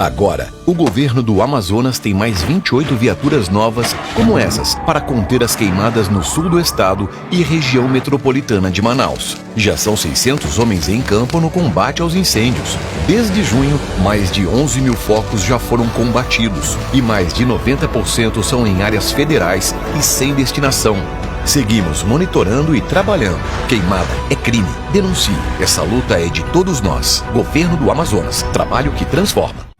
Agora, o governo do Amazonas tem mais 28 viaturas novas como essas para conter as queimadas no sul do estado e região metropolitana de Manaus. Já são 600 homens em campo no combate aos incêndios. Desde junho, mais de 11 mil focos já foram combatidos e mais de 90% são em áreas federais e sem destinação. Seguimos monitorando e trabalhando. Queimada é crime. Denuncie. Essa luta é de todos nós. Governo do Amazonas. Trabalho que transforma.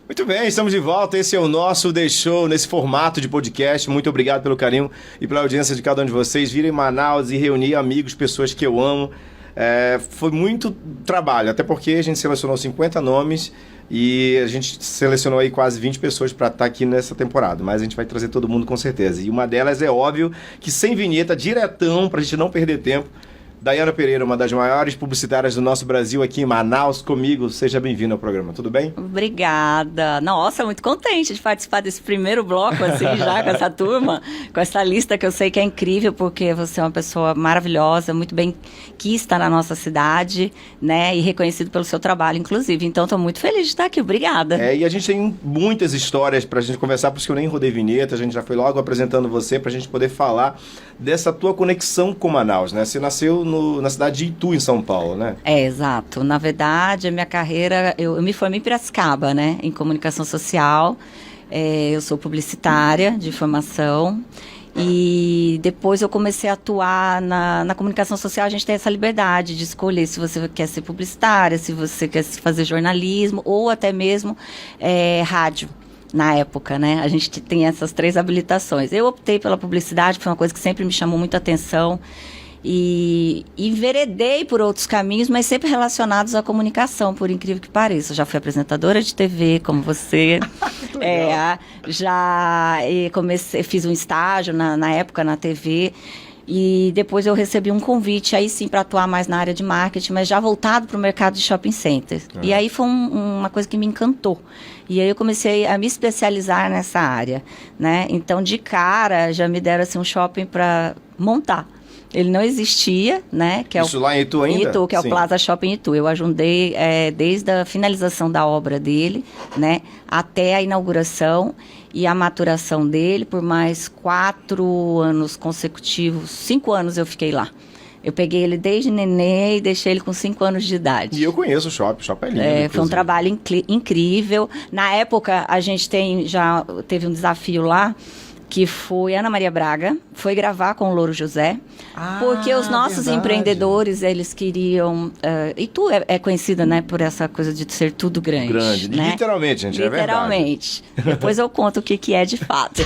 Muito bem, estamos de volta. Esse é o nosso The Show, nesse formato de podcast. Muito obrigado pelo carinho e pela audiência de cada um de vocês. Vir em Manaus e reunir amigos, pessoas que eu amo. Foi muito trabalho, até porque a gente selecionou 50 nomes e a gente selecionou aí quase 20 pessoas para estar aqui nessa temporada. Mas a gente vai trazer todo mundo com certeza. E uma delas é óbvio que sem vinheta, diretão, para a gente não perder tempo. Daiana Pereira, uma das maiores publicitárias do nosso Brasil aqui em Manaus, comigo. Seja bem-vinda ao programa, tudo bem? Obrigada. Nossa, muito contente de participar desse primeiro bloco, assim, já com essa turma, com essa lista que eu sei que é incrível, porque você é uma pessoa maravilhosa, muito bem quista na nossa cidade, né, e reconhecido pelo seu trabalho, inclusive. Então, estou muito feliz de estar aqui. Obrigada. E a gente tem muitas histórias pra gente conversar, por isso que eu nem rodei vinheta, a gente já foi logo apresentando você pra gente poder falar dessa tua conexão com Manaus, né? Você nasceu na cidade de Itu, em São Paulo, né? Exato. Na verdade, a minha carreira, eu me formei em Piracicaba, né, em comunicação social. Eu sou publicitária de formação. E depois eu comecei a atuar na comunicação social. A gente tem essa liberdade de escolher se você quer ser publicitária, se você quer fazer jornalismo ou até mesmo rádio. Na época, né? A gente tem essas 3 habilitações. Eu optei pela publicidade, foi uma coisa que sempre me chamou muita atenção. E enveredei por outros caminhos, mas sempre relacionados à comunicação, por incrível que pareça. Já fui apresentadora de TV, como você. Fiz um estágio na época na TV. E depois eu recebi um convite, aí sim, para atuar mais na área de marketing, mas já voltado para o mercado de shopping centers. E aí foi uma coisa que me encantou. E aí eu comecei a me especializar nessa área, né? Então, de cara, já me deram assim, um shopping para montar. Ele não existia, né? Que Isso lá em Itu ainda? Em Itu, que é o Plaza Shopping Itu. Eu ajudei desde a finalização da obra dele, né? Até a inauguração e a maturação dele por mais 4 anos consecutivos. 5 anos eu fiquei lá. Eu peguei ele desde nenê e deixei ele com 5 anos de idade. E eu conheço o shopping é lindo. Foi um trabalho incrível. Na época, a gente já teve um desafio lá, que foi Ana Maria Braga, foi gravar com o Louro José, porque os nossos empreendedores, eles queriam... Itu é conhecida, né, por essa coisa de ser tudo grande. Né? Literalmente, gente, literalmente. É verdade. Depois eu conto o que é de fato.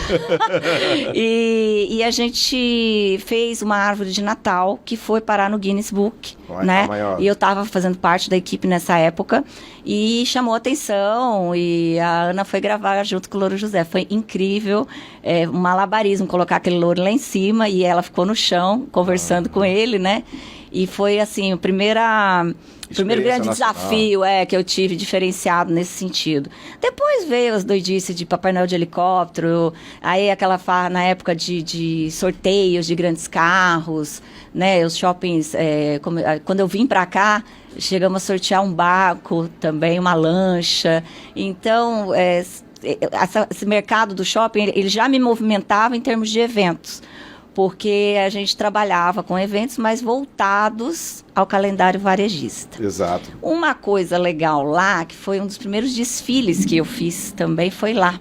E a gente fez uma árvore de Natal que foi parar no Guinness Book, né? E eu estava fazendo parte da equipe nessa época e chamou atenção, e a Ana foi gravar junto com o Louro José. Foi incrível, um malabarismo, colocar aquele louro lá em cima, e ela ficou no chão, conversando com ele, né? E foi, assim, o primeiro grande desafio que eu tive diferenciado nesse sentido. Depois veio as doidices de Papai Noel de helicóptero, aí na época de sorteios de grandes carros, né? Os shoppings, quando eu vim para cá, chegamos a sortear um barco também, uma lancha. Então, esse mercado do shopping, ele já me movimentava em termos de eventos, porque a gente trabalhava com eventos mais voltados ao calendário varejista. Exato. Uma coisa legal lá, que foi um dos primeiros desfiles que eu fiz também, foi lá.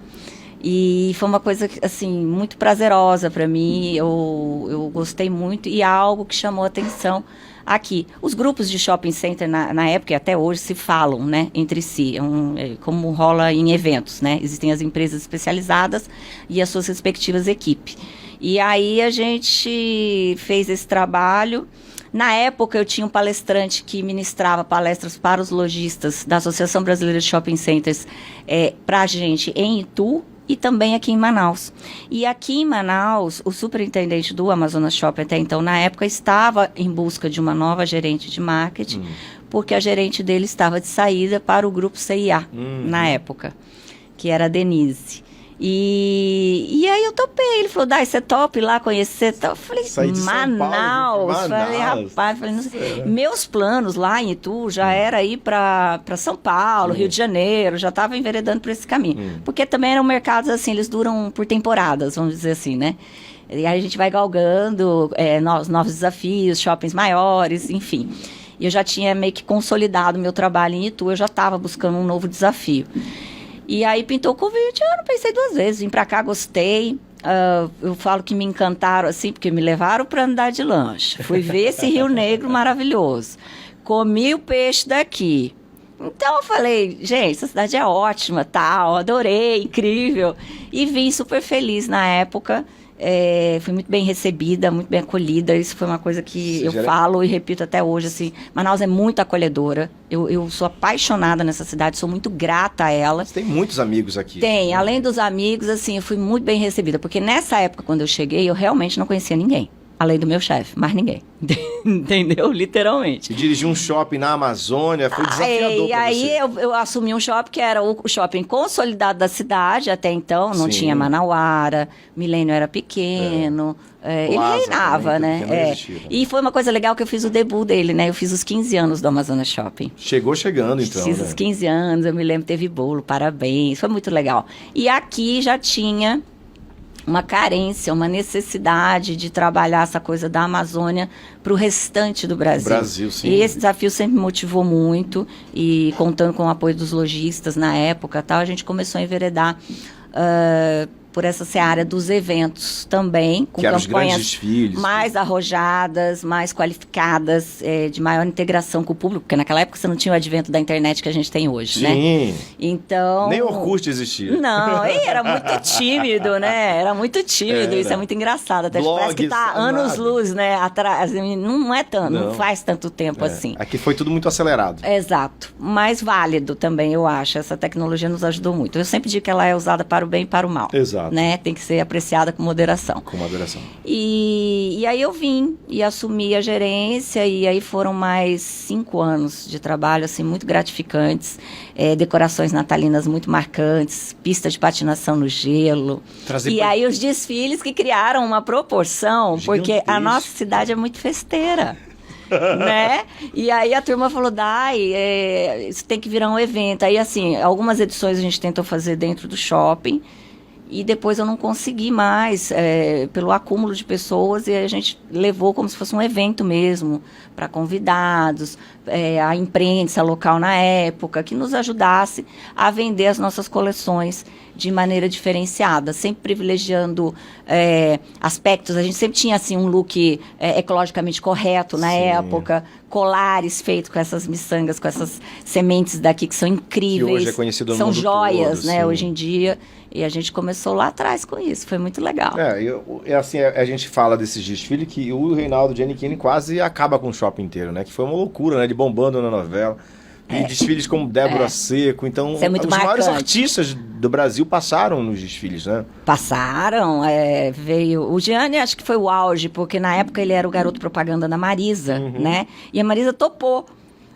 E foi uma coisa, assim, muito prazerosa para mim, eu gostei muito, e algo que chamou a atenção aqui. Os grupos de shopping center, na época e até hoje, se falam, né, entre si, como rola em eventos, né? Existem as empresas especializadas e as suas respectivas equipes. E aí a gente fez esse trabalho. Na época, eu tinha um palestrante que ministrava palestras para os lojistas da Associação Brasileira de Shopping Centers para a gente em Itu e também aqui em Manaus. E aqui em Manaus, o superintendente do Amazonas Shopping, até então, na época, estava em busca de uma nova gerente de marketing, porque a gerente dele estava de saída para o grupo CIA, na época, que era a Denise. E aí eu topei, ele falou, Dai, você topa ir lá conhecer? Eu falei, Manaus. Falei, rapaz, meus planos lá em Itu já era ir para São Paulo, Rio de Janeiro, já estava enveredando por esse caminho. Porque também eram mercados assim, eles duram por temporadas, vamos dizer assim, né? E aí a gente vai galgando novos desafios, shoppings maiores, enfim. E eu já tinha meio que consolidado o meu trabalho em Itu, eu já estava buscando um novo desafio. E aí pintou o convite, eu não pensei duas vezes, vim pra cá, gostei, eu falo que me encantaram assim, porque me levaram para andar de lancha, fui ver esse Rio Negro maravilhoso, comi o peixe daqui, então eu falei, gente, essa cidade é ótima, tal, adorei, incrível, e vim super feliz na época. Fui muito bem recebida, muito bem acolhida. Isso foi uma coisa que eu falo e repito até hoje, assim, Manaus é muito acolhedora. Eu sou apaixonada nessa cidade, sou muito grata a ela. Você tem muitos amigos aqui. Tem, além dos amigos, assim, eu fui muito bem recebida, porque nessa época, quando eu cheguei, eu realmente não conhecia ninguém. Além do meu chefe, mais ninguém. Entendeu? Literalmente. E dirigir um shopping na Amazônia foi desafiador. E aí eu assumi um shopping que era o shopping consolidado da cidade, até então, não tinha Manauara, Milênio era pequeno, ele reinava, também, né? E foi uma coisa legal que eu fiz o debut dele, né? Eu fiz os 15 anos do Amazonas Shopping. Chegou chegando, então. Fiz os 15 anos, eu me lembro, teve bolo, parabéns, foi muito legal. E aqui já tinha uma carência, uma necessidade de trabalhar essa coisa da Amazônia para o restante do Brasil. Brasil, sim. E esse desafio sempre me motivou muito, e contando com o apoio dos lojistas na época, tal, a gente começou a enveredar por essa seara dos eventos também, com campanhas mais arrojadas, mais qualificadas, de maior integração com o público, porque naquela época você não tinha o advento da internet que a gente tem hoje, né? Então... Nem Orkut existia. Não, era muito tímido, né? Era muito tímido, isso é muito engraçado. Até parece que tá anos-luz, né? Atrás, não é tanto, não faz tanto tempo assim. Aqui foi tudo muito acelerado. Exato, mas válido também, eu acho. Essa tecnologia nos ajudou muito. Eu sempre digo que ela é usada para o bem e para o mal. Exato. Né? Tem que ser apreciada com moderação. Com moderação. E aí eu vim e assumi a gerência, e aí foram mais 5 anos de trabalho, assim, muito gratificantes, decorações natalinas muito marcantes, pista de patinação no gelo. Aí os desfiles que criaram uma proporção, porque a nossa cidade é muito festeira. Né? E aí a turma falou, Dai, isso tem que virar um evento. Aí, assim, algumas edições a gente tentou fazer dentro do shopping, e depois eu não consegui mais, pelo acúmulo de pessoas, e a gente levou como se fosse um evento mesmo, para convidados, a imprensa local na época, que nos ajudasse a vender as nossas coleções de maneira diferenciada, sempre privilegiando aspectos. A gente sempre tinha assim, um look ecologicamente correto na época, colares feitos com essas miçangas, com essas sementes daqui que são incríveis. Que hoje é conhecido no são mundo joias, todo, né, sim. hoje em dia. E a gente começou lá atrás com isso, foi muito legal. Assim, a gente fala desses desfiles que o Reinaldo Giannichini quase acaba com o shopping inteiro, né? Que foi uma loucura, né? De bombando na novela. E desfiles como Débora Seco. Então, isso é muito os marcante. maiores artistas do Brasil passaram nos desfiles, né? Passaram, veio... O Gianni, acho que foi o auge, porque na época ele era o garoto propaganda da Marisa, né? E a Marisa topou.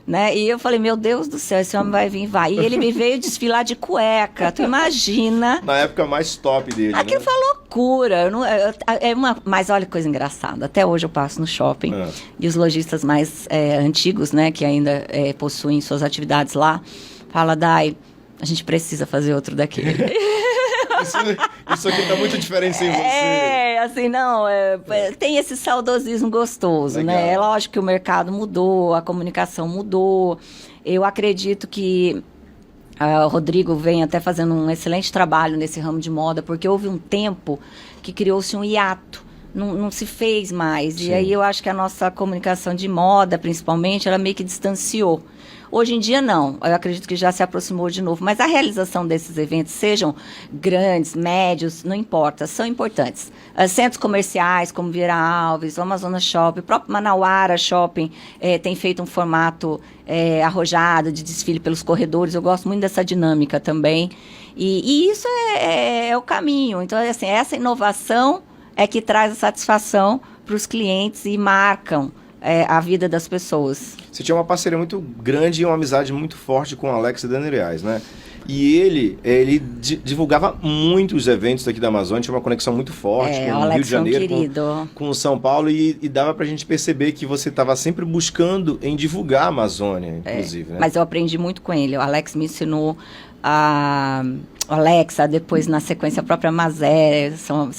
Né? E eu falei, meu Deus do céu, esse homem vai vir, vai. E ele me veio desfilar de cueca, tu imagina. Na época mais top dele, aquilo né? foi loucura. Mas olha que coisa engraçada. Até hoje eu passo no shopping e os lojistas mais antigos, né, que ainda possuem suas atividades lá, falam, Dai, a gente precisa fazer outro daquele. Isso aqui tá muito diferente sem você. Assim, não, tem esse saudosismo gostoso, legal, né? É lógico que o mercado mudou, a comunicação mudou. Eu acredito que o Rodrigo vem até fazendo um excelente trabalho nesse ramo de moda, porque houve um tempo que criou-se um hiato. Não se fez mais. Sim. E aí eu acho que a nossa comunicação de moda, principalmente, ela meio que distanciou. Hoje em dia, não. Eu acredito que já se aproximou de novo. Mas a realização desses eventos, sejam grandes, médios, não importa, são importantes. Centros comerciais, como Vieira Alves, o Amazonas Shopping, o próprio Manauara Shopping tem feito um formato arrojado, de desfile pelos corredores. Eu gosto muito dessa dinâmica também. E isso é o caminho. Então, assim, essa inovação é que traz a satisfação para os clientes e marcam a vida das pessoas. Você tinha uma parceria muito grande e uma amizade muito forte com o Alex Danieliais, né? E ele divulgava muitos eventos aqui da Amazônia, tinha uma conexão muito forte com o Rio de Janeiro, com São Paulo, e dava pra gente perceber que você estava sempre buscando em divulgar a Amazônia, inclusive. Né? Mas eu aprendi muito com ele. O Alex me ensinou a Alexa, depois na sequência a própria Mazé, são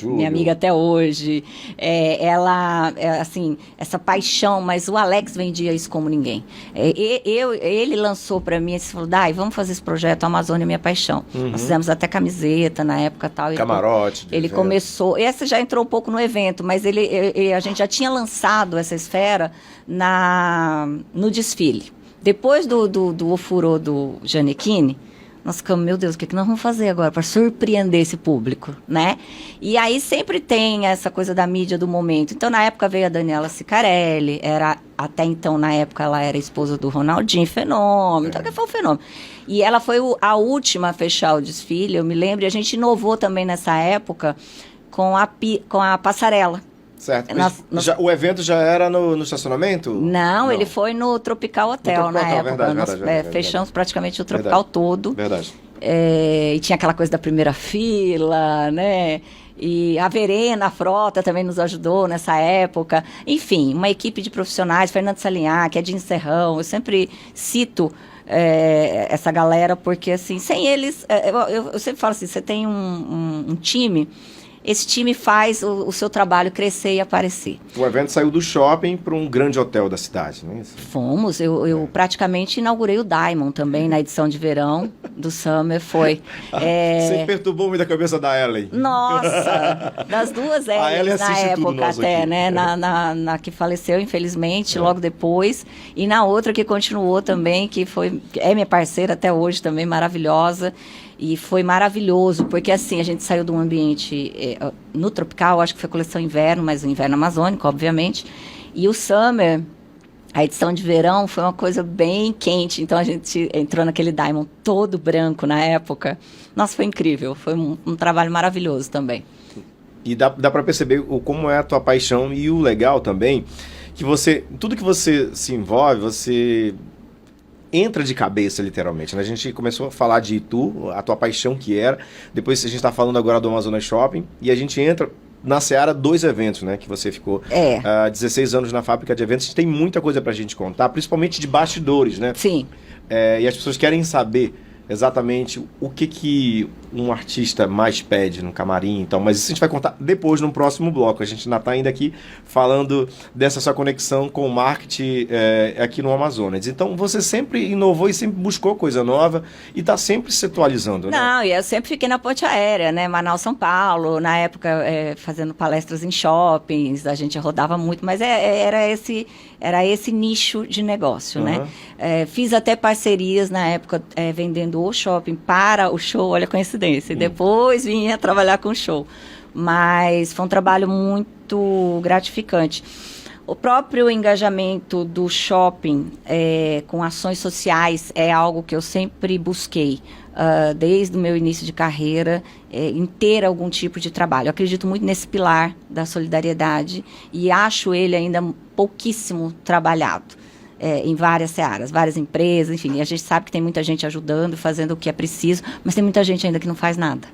minha amiga até hoje. Ela, assim, essa paixão, mas o Alex vendia isso como ninguém. Ele lançou para mim, ele falou, Dai, vamos fazer esse projeto, a Amazônia é minha paixão. Nós fizemos até camiseta na época tal. Camarote. Ele começou, essa já entrou um pouco no evento, mas a gente já tinha lançado essa esfera no desfile. Depois do ofurô do Gianecchini, nós ficamos, meu Deus, o que nós vamos fazer agora para surpreender esse público, né? E aí sempre tem essa coisa da mídia do momento. Então, na época veio a Daniela Sicarelli, até então, na época, ela era esposa do Ronaldinho Fenômeno, então que foi um fenômeno. E ela foi a última a fechar o desfile, eu me lembro, e a gente inovou também nessa época com a passarela. Certo. O evento já era no estacionamento? Não, ele foi no Tropical Hotel na época. Verdade. Fechamos praticamente o Tropical todo. Verdade. E tinha aquela coisa da primeira fila, né? E a Verena Frota também nos ajudou nessa época. Enfim, uma equipe de profissionais, Fernando Salinhac, Edinho Serrão, eu sempre cito essa galera, porque assim, sem eles, eu sempre falo assim, você tem um time... Esse time faz o seu trabalho crescer e aparecer. O evento saiu do shopping para um grande hotel da cidade, não é isso? Fomos. Eu praticamente inaugurei o Diamond também na edição de verão do Summer. Foi. Você perturbou muito a cabeça da Ellen. Nossa! Das duas Ellen na época até, aqui. Né? Na que faleceu, infelizmente, logo depois. E na outra que continuou também, que é minha parceira até hoje também, maravilhosa. E foi maravilhoso, porque assim, a gente saiu de um ambiente no Tropical, acho que foi coleção inverno, mas o inverno amazônico, obviamente. E o Summer, a edição de verão, foi uma coisa bem quente. Então a gente entrou naquele Diamond todo branco na época. Nossa, foi incrível. Foi um trabalho maravilhoso também. E dá para perceber como é a tua paixão e o legal também, que tudo que você se envolve, você... entra de cabeça, literalmente, né? A gente começou a falar de Itu, a tua paixão que era, depois a gente está falando agora do Amazonas Shopping, e a gente entra na Seara 2 eventos, né? Que você ficou 16 anos na fábrica de eventos. A gente tem muita coisa pra gente contar, principalmente de bastidores, né? Sim. E as pessoas querem saber exatamente o que um artista mais pede no camarim, então, mas isso a gente vai contar depois no próximo bloco. A gente ainda está ainda aqui falando dessa sua conexão com o marketing aqui no Amazonas. Então, você sempre inovou e sempre buscou coisa nova e está sempre se atualizando, né? Não, e eu sempre fiquei na ponte aérea, né? Manaus, São Paulo, na época fazendo palestras em shoppings, a gente rodava muito, mas era esse nicho de negócio, né? Fiz até parcerias na época vendendo o shopping para o show, olha a coincidência, e depois vinha trabalhar com o show. Mas foi um trabalho muito gratificante. O próprio engajamento do shopping com ações sociais é algo que eu sempre busquei, desde o meu início de carreira, em ter algum tipo de trabalho. Eu acredito muito nesse pilar da solidariedade e acho ele ainda pouquíssimo trabalhado. Em várias searas, várias empresas, enfim, e a gente sabe que tem muita gente ajudando, fazendo o que é preciso, mas tem muita gente ainda que não faz nada.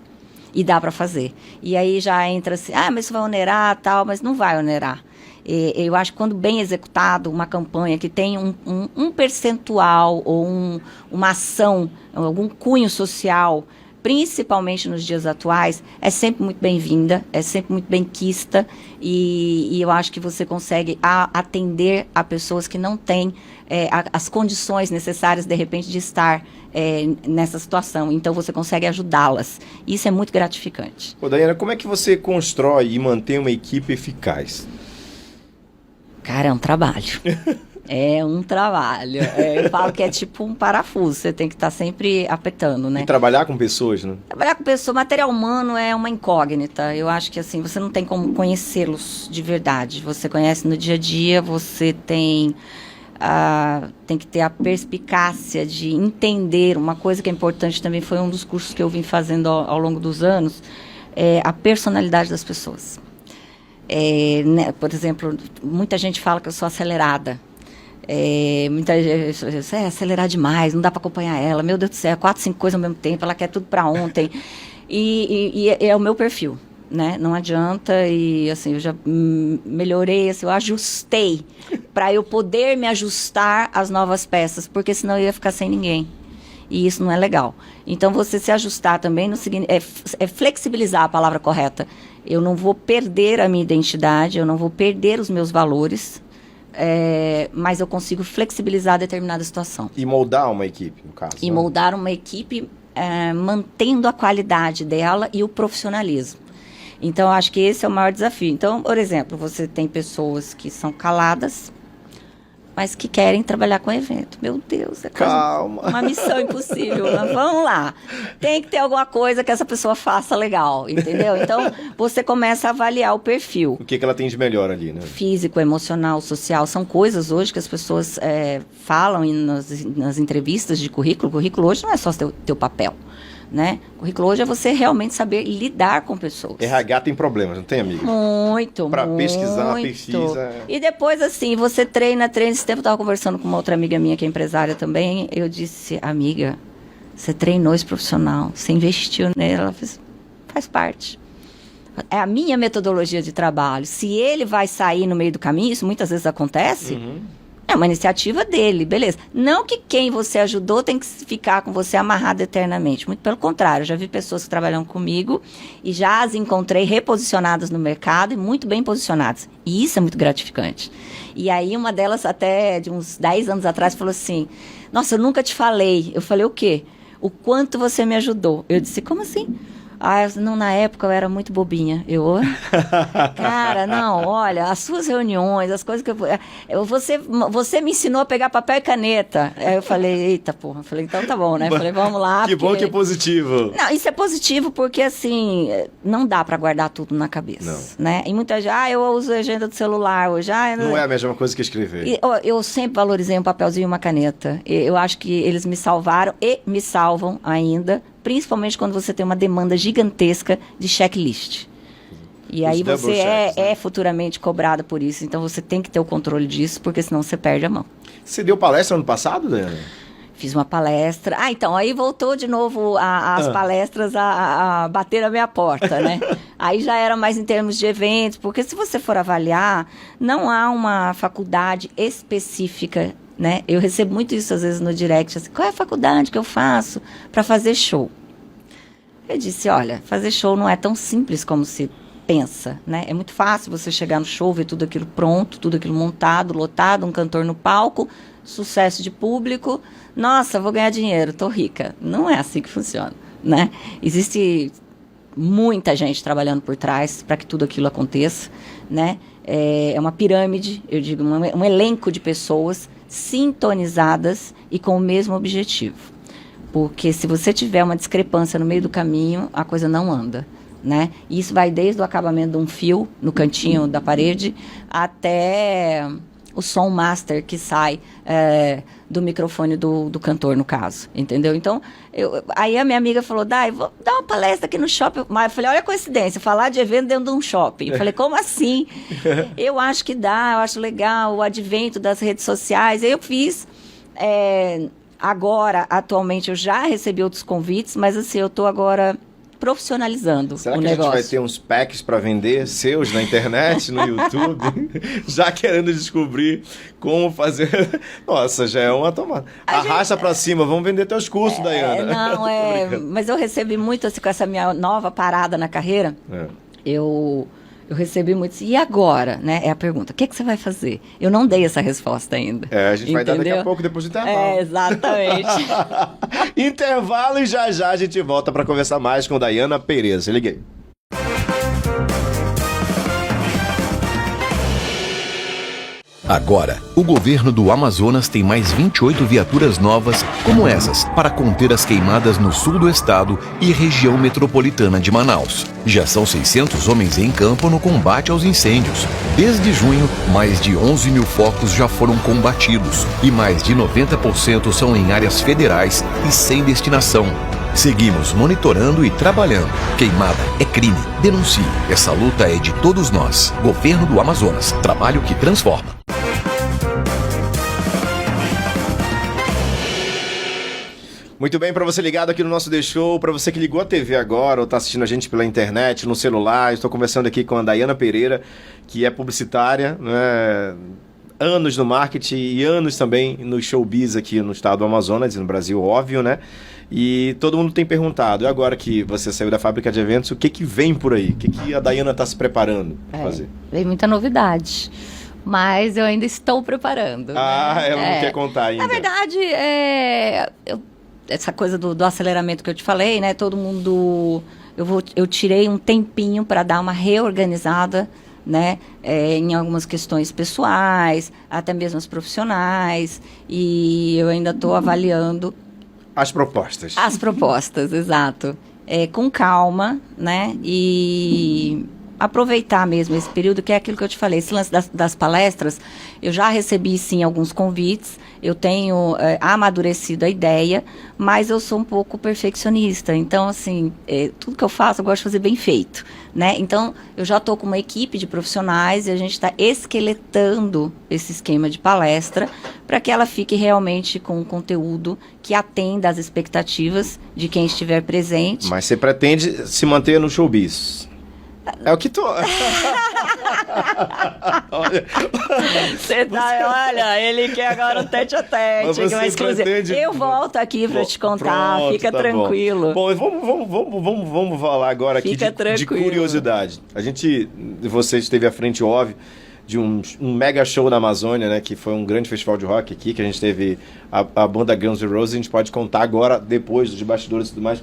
E dá para fazer. E aí já entra assim, mas isso vai onerar, tal, mas não vai onerar. Eu acho que quando bem executado, uma campanha que tem um percentual ou uma ação, algum cunho social, principalmente nos dias atuais, é sempre muito bem-vinda, é sempre muito bem-quista e eu acho que você consegue atender a pessoas que não têm as condições necessárias, de repente, de estar nessa situação. Então, você consegue ajudá-las. Isso é muito gratificante. Ô, Daiana, como é que você constrói e mantém uma equipe eficaz? Cara, é um trabalho. É um trabalho. Eu falo que é tipo um parafuso, você tem que estar sempre apertando, né? E trabalhar com pessoas, né? Trabalhar com pessoas, material humano é uma incógnita. Eu acho que assim, você não tem como conhecê-los de verdade. Você conhece no dia a dia, você tem que ter a perspicácia de entender. Uma coisa que é importante também, foi um dos cursos que eu vim fazendo ao longo dos anos, a personalidade das pessoas. Né, por exemplo, muita gente fala que eu sou acelerada. Muita gente acelerar demais, não dá para acompanhar ela. Meu Deus do céu, 4, 5 coisas ao mesmo tempo, ela quer tudo para ontem. E é o meu perfil, né? Não adianta, e assim, eu já melhorei, assim, eu ajustei para eu poder me ajustar às novas peças, porque senão eu ia ficar sem ninguém. E isso não é legal. Então, você se ajustar também é flexibilizar a palavra correta. Eu não vou perder a minha identidade, eu não vou perder os meus valores, mas eu consigo flexibilizar determinada situação. E moldar uma equipe, no caso. E moldar uma equipe mantendo a qualidade dela e o profissionalismo. Então, eu acho que esse é o maior desafio. Então, por exemplo, você tem pessoas que são caladas, mas que querem trabalhar com evento. Meu Deus, é quase uma missão impossível. Mas vamos lá. Tem que ter alguma coisa que essa pessoa faça legal, entendeu? Então, você começa a avaliar o perfil. O que ela tem de melhor ali, né? Físico, emocional, social. São coisas hoje que as pessoas falam nas entrevistas de currículo. O currículo hoje não é só teu papel. Né? O currículo hoje é você realmente saber lidar com pessoas. RH tem problemas, não tem, amiga? Muito, Pra muito. pesquisar, pesquisa. E depois, assim, você treina. Esse tempo eu estava conversando com uma outra amiga minha que é empresária também. Eu disse, amiga, você treinou esse profissional, você investiu nele. Ela faz parte. É a minha metodologia de trabalho. Se ele vai sair no meio do caminho, isso muitas vezes acontece... É uma iniciativa dele, beleza. Não que quem você ajudou tem que ficar com você amarrado eternamente. Muito pelo contrário, eu já vi pessoas que trabalham comigo e já as encontrei reposicionadas no mercado e muito bem posicionadas. E isso é muito gratificante. E aí uma delas, até de uns 10 anos atrás, falou assim, nossa, eu nunca te falei. Eu falei, o quê? O quanto você me ajudou. Eu disse, como assim? Não, na época eu era muito bobinha. Cara, não, olha, as suas reuniões, as coisas que você me ensinou a pegar papel e caneta. Aí eu falei, eita, porra. Eu falei, então tá bom, né? Eu falei, vamos lá. Que bom que é positivo. Não, isso é positivo porque, assim, não dá pra guardar tudo na cabeça, né? E muita gente, eu uso agenda do celular hoje. Não é a mesma coisa que escrever. Eu sempre valorizei um papelzinho e uma caneta. Eu acho que eles me salvaram e me salvam ainda, principalmente quando você tem uma demanda gigantesca de checklist. E aí você é futuramente cobrada por isso. Então você tem que ter o controle disso, porque senão você perde a mão. Você deu palestra ano passado, Daiana? Fiz uma palestra. Então, aí voltou de novo as palestras a bater na minha porta, né? Aí já era mais em termos de eventos, porque se você for avaliar, não há uma faculdade específica, né? Eu recebo muito isso às vezes no direct, assim, qual é a faculdade que eu faço para fazer show? Eu disse, olha, fazer show não é tão simples como se pensa, né? É muito fácil você chegar no show, ver tudo aquilo pronto, tudo aquilo montado, lotado, um cantor no palco, sucesso de público, nossa, vou ganhar dinheiro, tô rica. Não é assim que funciona, né? Existe muita gente trabalhando por trás para que tudo aquilo aconteça, né? É uma pirâmide, eu digo, um elenco de pessoas sintonizadas e com o mesmo objetivo. Porque se você tiver uma discrepância no meio do caminho, a coisa não anda, né? E isso vai desde o acabamento de um fio no cantinho da parede até o som master que sai do microfone do cantor, no caso, entendeu? Então, aí a minha amiga falou, Dai, vou dar uma palestra aqui no shopping. Mas eu falei, olha a coincidência, falar de evento dentro de um shopping. Eu falei, como assim? Eu acho que dá, eu acho legal o advento das redes sociais. Aí eu fiz... Agora, atualmente, eu já recebi outros convites, mas assim, eu estou agora profissionalizando o negócio. Será que a gente vai ter uns packs para vender seus na internet, no YouTube? Já querendo descobrir como fazer... Nossa, já é uma tomada. Arrasta para cima, vamos vender teus cursos, Daiana. Não, mas eu recebi muito, assim, com essa minha nova parada na carreira, eu recebi muito. E agora, né? É a pergunta. O que você vai fazer? Eu não dei essa resposta ainda. A gente vai dar daqui a pouco, depois do intervalo. Exatamente. Intervalo e já a gente volta para conversar mais com Daiana Pereira. Se liguei. Agora, o governo do Amazonas tem mais 28 viaturas novas como essas para conter as queimadas no sul do estado e região metropolitana de Manaus. Já são 600 homens em campo no combate aos incêndios. Desde junho, mais de 11 mil focos já foram combatidos e mais de 90% são em áreas federais e sem destinação. Seguimos monitorando e trabalhando. Queimada é crime. Denuncie. Essa luta é de todos nós. Governo do Amazonas. Trabalho que transforma. Muito bem, para você ligado aqui no nosso The Show, para você que ligou a TV agora ou está assistindo a gente pela internet, no celular, estou conversando aqui com a Dayana Pereira, que é publicitária, né? Anos no marketing e anos também no showbiz aqui no estado do Amazonas e no Brasil, óbvio, né? E todo mundo tem perguntado, e agora que você saiu da fábrica de eventos, o que vem por aí? O que a Dayana está se preparando para fazer? Vem muita novidade, mas eu ainda estou preparando. Ela não quer contar ainda. Na verdade, essa coisa do aceleramento que eu te falei, né? Todo mundo... Eu tirei um tempinho para dar uma reorganizada, né? Em algumas questões pessoais, até mesmo as profissionais. E eu ainda estou avaliando... As propostas. As propostas, exato. Com calma, né? E... aproveitar mesmo esse período, que é aquilo que eu te falei, esse lance das palestras, eu já recebi, sim, alguns convites, eu tenho amadurecido a ideia, mas eu sou um pouco perfeccionista, então, assim, tudo que eu faço, eu gosto de fazer bem feito, né? Então, eu já estou com uma equipe de profissionais e a gente está esqueletando esse esquema de palestra para que ela fique realmente com um conteúdo que atenda às expectativas de quem estiver presente. Mas você pretende se manter no showbiz? É o que tô. Olha, ele quer agora um tete-a-tete, uma exclusiva. Eu volto aqui para te contar, pronto, fica tranquilo. Bom, vamos falar agora aqui de curiosidade. Você esteve à frente, óbvio, de um mega show na Amazônia, né? Que foi um grande festival de rock aqui, que a gente teve a banda Guns N' Roses. A gente pode contar agora, depois dos bastidores e tudo mais.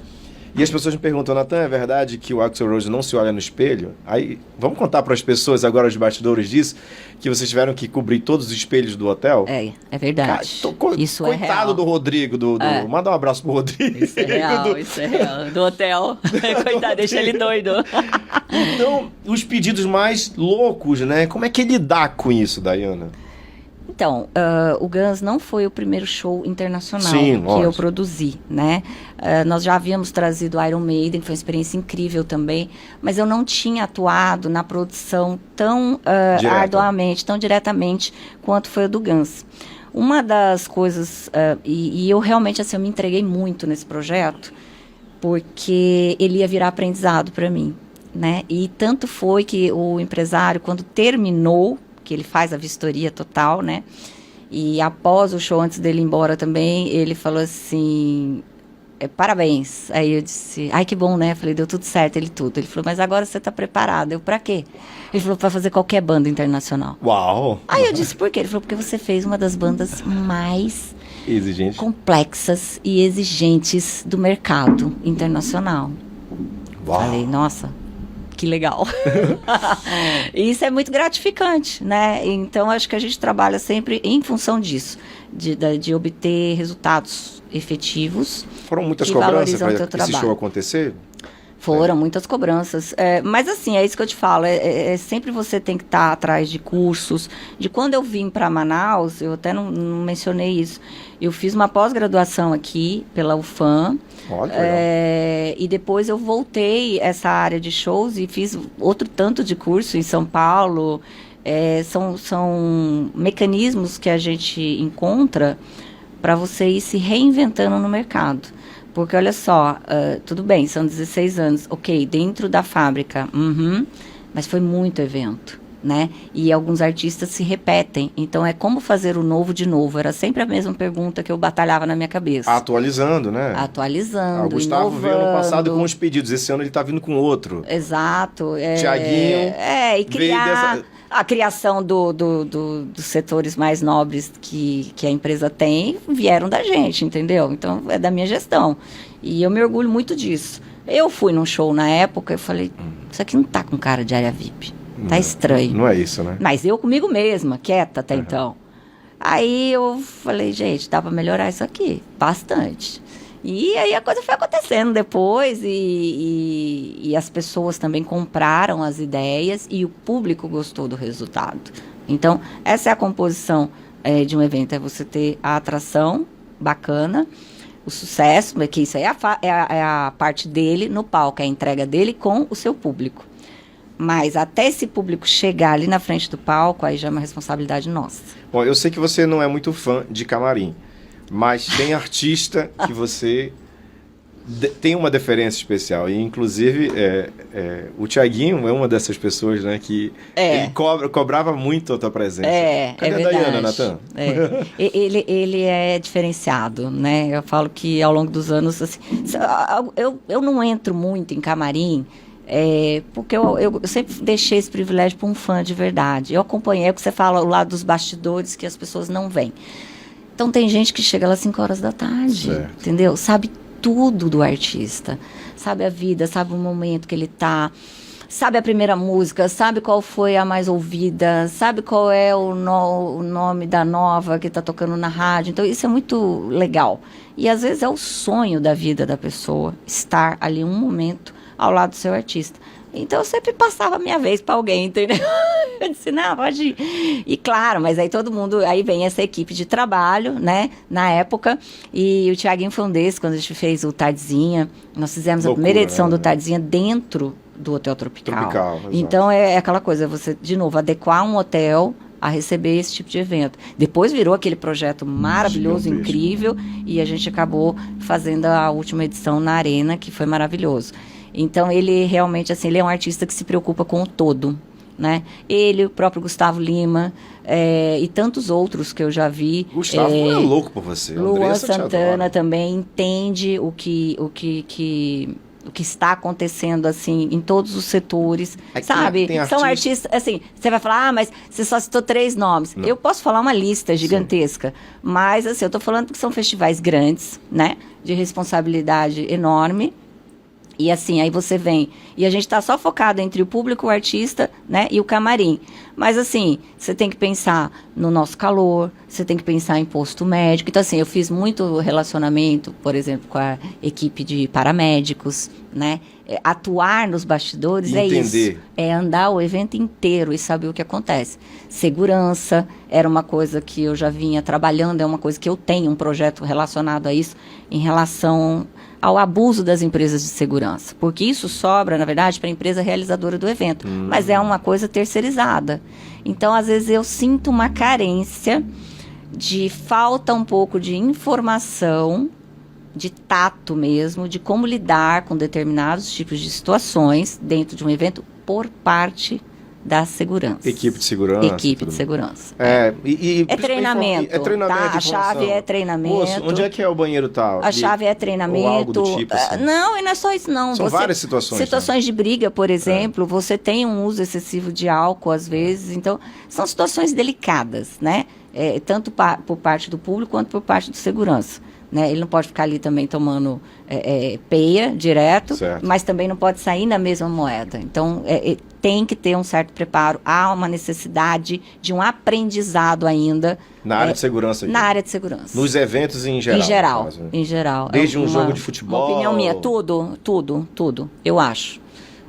E as pessoas me perguntam, Natan, é verdade que o Axl Rose não se olha no espelho? Aí, vamos contar para as pessoas agora os bastidores disso, que vocês tiveram que cobrir todos os espelhos do hotel? É verdade. Cara, isso é real. Coitado do Rodrigo, manda um abraço pro Rodrigo. Isso é real, isso é real. Do hotel. Coitado, deixa ele doido. Então, os pedidos mais loucos, né? Como é que ele dá com isso, Dayana? Então, o Guns não foi o primeiro show internacional que eu produzi, né? Nós já havíamos trazido o Iron Maiden, foi uma experiência incrível também, mas eu não tinha atuado na produção tão arduamente, tão diretamente quanto foi a do Guns. Uma das coisas, e eu realmente assim, eu me entreguei muito nesse projeto, porque ele ia virar aprendizado para mim, né? E tanto foi que o empresário, quando terminou, que ele faz a vistoria total, né? E após o show, antes dele ir embora também, ele falou assim, parabéns. Aí eu disse, ai que bom, né? Eu falei, deu tudo certo, ele falou, mas agora você tá preparado. Eu, pra quê? Ele falou, pra fazer qualquer banda internacional. Uau! Aí eu disse, por quê? Ele falou, porque você fez uma das bandas mais complexas e exigentes do mercado internacional. Uau! Falei, nossa, que legal. Isso é muito gratificante, né? Então, acho que a gente trabalha sempre em função disso, de obter resultados efetivos. Foram muitas cobranças para esse show acontecer? Foram muitas cobranças. Mas, assim, é isso que eu te falo. Sempre você tem que estar atrás de cursos. De quando eu vim para Manaus, eu até não mencionei isso. Eu fiz uma pós-graduação aqui pela UFAM. Olha, e depois eu voltei essa área de shows e fiz outro tanto de curso em São Paulo. São mecanismos que a gente encontra para você ir se reinventando no mercado. Porque, olha só, tudo bem, são 16 anos, ok, dentro da fábrica, mas foi muito evento, né? E alguns artistas se repetem, então é como fazer o novo de novo. Era sempre a mesma pergunta que eu batalhava na minha cabeça. Atualizando, né? Atualizando, o Gustavo veio ano passado com os pedidos, esse ano ele tá vindo com outro. Exato. Tiaguinho. E criar... A criação dos setores mais nobres que a empresa tem vieram da gente, entendeu? Então, é da minha gestão. E eu me orgulho muito disso. Eu fui num show na época e falei, isso aqui não tá com cara de área VIP. Tá estranho. Não é isso, né? Mas eu comigo mesma, quieta até então. Aí eu falei, gente, dá pra melhorar isso aqui. Bastante. E aí a coisa foi acontecendo depois e as pessoas também compraram as ideias e o público gostou do resultado. Então, essa é a composição de um evento, é você ter a atração bacana, o sucesso, que isso aí é a parte dele no palco, é a entrega dele com o seu público. Mas até esse público chegar ali na frente do palco, aí já é uma responsabilidade nossa. Bom, eu sei que você não é muito fã de camarim, mas tem artista que você tem uma deferência especial. E, inclusive, o Thiaguinho é uma dessas pessoas, né, que ele cobrava muito a tua presença. Cadê a Dayana, Natan? Ele é diferenciado, né? Eu falo que ao longo dos anos, assim, eu não entro muito em camarim, porque eu sempre deixei esse privilégio para um fã de verdade. Eu acompanhei o que você fala, o lado dos bastidores, que as pessoas não veem. Então, tem gente que chega lá às 5 horas da tarde, certo, entendeu? Sabe tudo do artista. Sabe a vida, sabe o momento que ele tá, sabe a primeira música, sabe qual foi a mais ouvida, sabe qual é o nome da nova que tá tocando na rádio. Então, isso é muito legal. E, às vezes, é o sonho da vida da pessoa estar ali um momento ao lado do seu artista. Então, eu sempre passava a minha vez para alguém, entendeu? Eu disse, não, pode ir. E claro, mas aí todo mundo, aí vem essa equipe de trabalho, né, na época, e o Thiaguinho foi um desses, quando a gente fez o Tardezinha, nós fizemos a primeira edição do Tardezinha dentro do Hotel Tropical. Então, é aquela coisa, você, de novo, adequar um hotel a receber esse tipo de evento. Depois virou aquele projeto maravilhoso, incrível, e a gente acabou fazendo a última edição na Arena, que foi maravilhoso. Então, ele realmente, assim, ele é um artista que se preocupa com o todo, né? Ele, o próprio Gustavo Lima, e tantos outros que eu já vi. Gustavo é louco por você. Luan Santana também entende o que está acontecendo, assim, em todos os setores, sabe? São artistas, assim, você vai falar, mas você só citou 3 nomes. Não. Eu posso falar uma lista gigantesca, mas, assim, eu estou falando que são festivais grandes, né? De responsabilidade enorme. E assim, aí você vem, e a gente está só focado entre o público, o artista, né, e o camarim. Mas assim, você tem que pensar no nosso calor, você tem que pensar em posto médico. Então assim, eu fiz muito relacionamento, por exemplo, com a equipe de paramédicos, né. Atuar nos bastidores é isso. É andar o evento inteiro e saber o que acontece. Segurança era uma coisa que eu já vinha trabalhando, é uma coisa que eu tenho um projeto relacionado a isso, em relação ao abuso das empresas de segurança, porque isso sobra, na verdade, para a empresa realizadora do evento, mas é uma coisa terceirizada. Então, às vezes, eu sinto uma carência de falta um pouco de informação, de tato mesmo, de como lidar com determinados tipos de situações dentro de um evento por parte da segurança. Equipe de segurança. Equipe de segurança. É treinamento. É treinamento. Tá? A chave é treinamento. Moço, onde é que é o banheiro tal? A chave é treinamento. Ou algo do tipo, assim. Não, e não é só isso, não. São várias situações. Situações de briga, por exemplo. Você tem um uso excessivo de álcool, às vezes. Então, são situações delicadas, né? Tanto por parte do público, quanto por parte do segurança. Né? Ele não pode ficar ali também tomando peia direto, certo, mas também não pode sair na mesma moeda. Então, tem que ter um certo preparo. Há uma necessidade de um aprendizado ainda. Na área de segurança aqui. Na área de segurança. Nos eventos em geral. Em geral. Desde um jogo de futebol. Uma opinião minha. Tudo. Eu acho.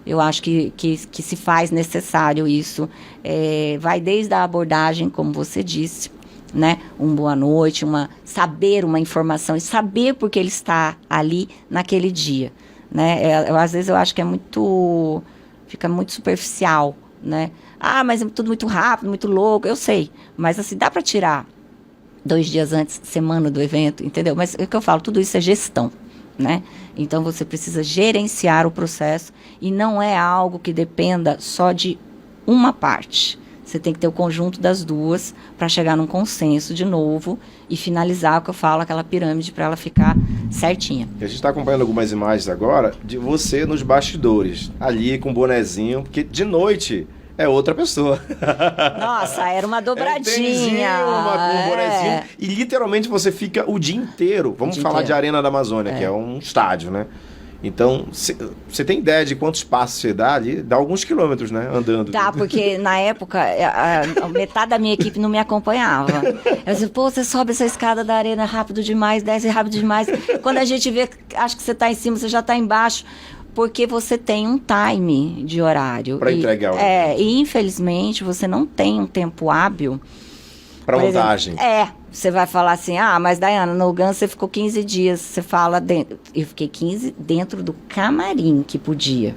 Eu acho que se faz necessário isso. Vai desde a abordagem, como você disse, né? Boa noite, saber uma informação e saber por que ele está ali naquele dia, né? Às vezes eu acho que fica muito superficial, né? Mas é tudo muito rápido, muito louco, eu sei, mas assim, dá para tirar 2 dias antes, semana do evento, entendeu? Mas é o que eu falo, tudo isso é gestão, né? Então você precisa gerenciar o processo e não é algo que dependa só de uma parte. Você tem que ter o conjunto das duas para chegar num consenso de novo e finalizar o que eu falo, aquela pirâmide, para ela ficar certinha. A gente está acompanhando algumas imagens agora de você nos bastidores, ali com o bonezinho, porque de noite é outra pessoa. Nossa, era uma dobradinha. Um bonezinho. E literalmente você fica o dia inteiro. Vamos falar de Arena da Amazônia, que é um estádio, né? Então, você tem ideia de quantos passos você dá ali? Dá alguns quilômetros, né? Andando. Dá, porque na época, a metade da minha equipe não me acompanhava. Eu disse, você sobe essa escada da arena rápido demais, desce rápido demais. Quando a gente vê, acho que você está em cima, você já está embaixo. Porque você tem um time de horário. Para entregar o e infelizmente, você não tem um tempo hábil. Para montagem. Você vai falar assim, mas Dayana, no Gans você ficou 15 dias, você fala dentro. Eu fiquei 15 dentro do camarim que podia.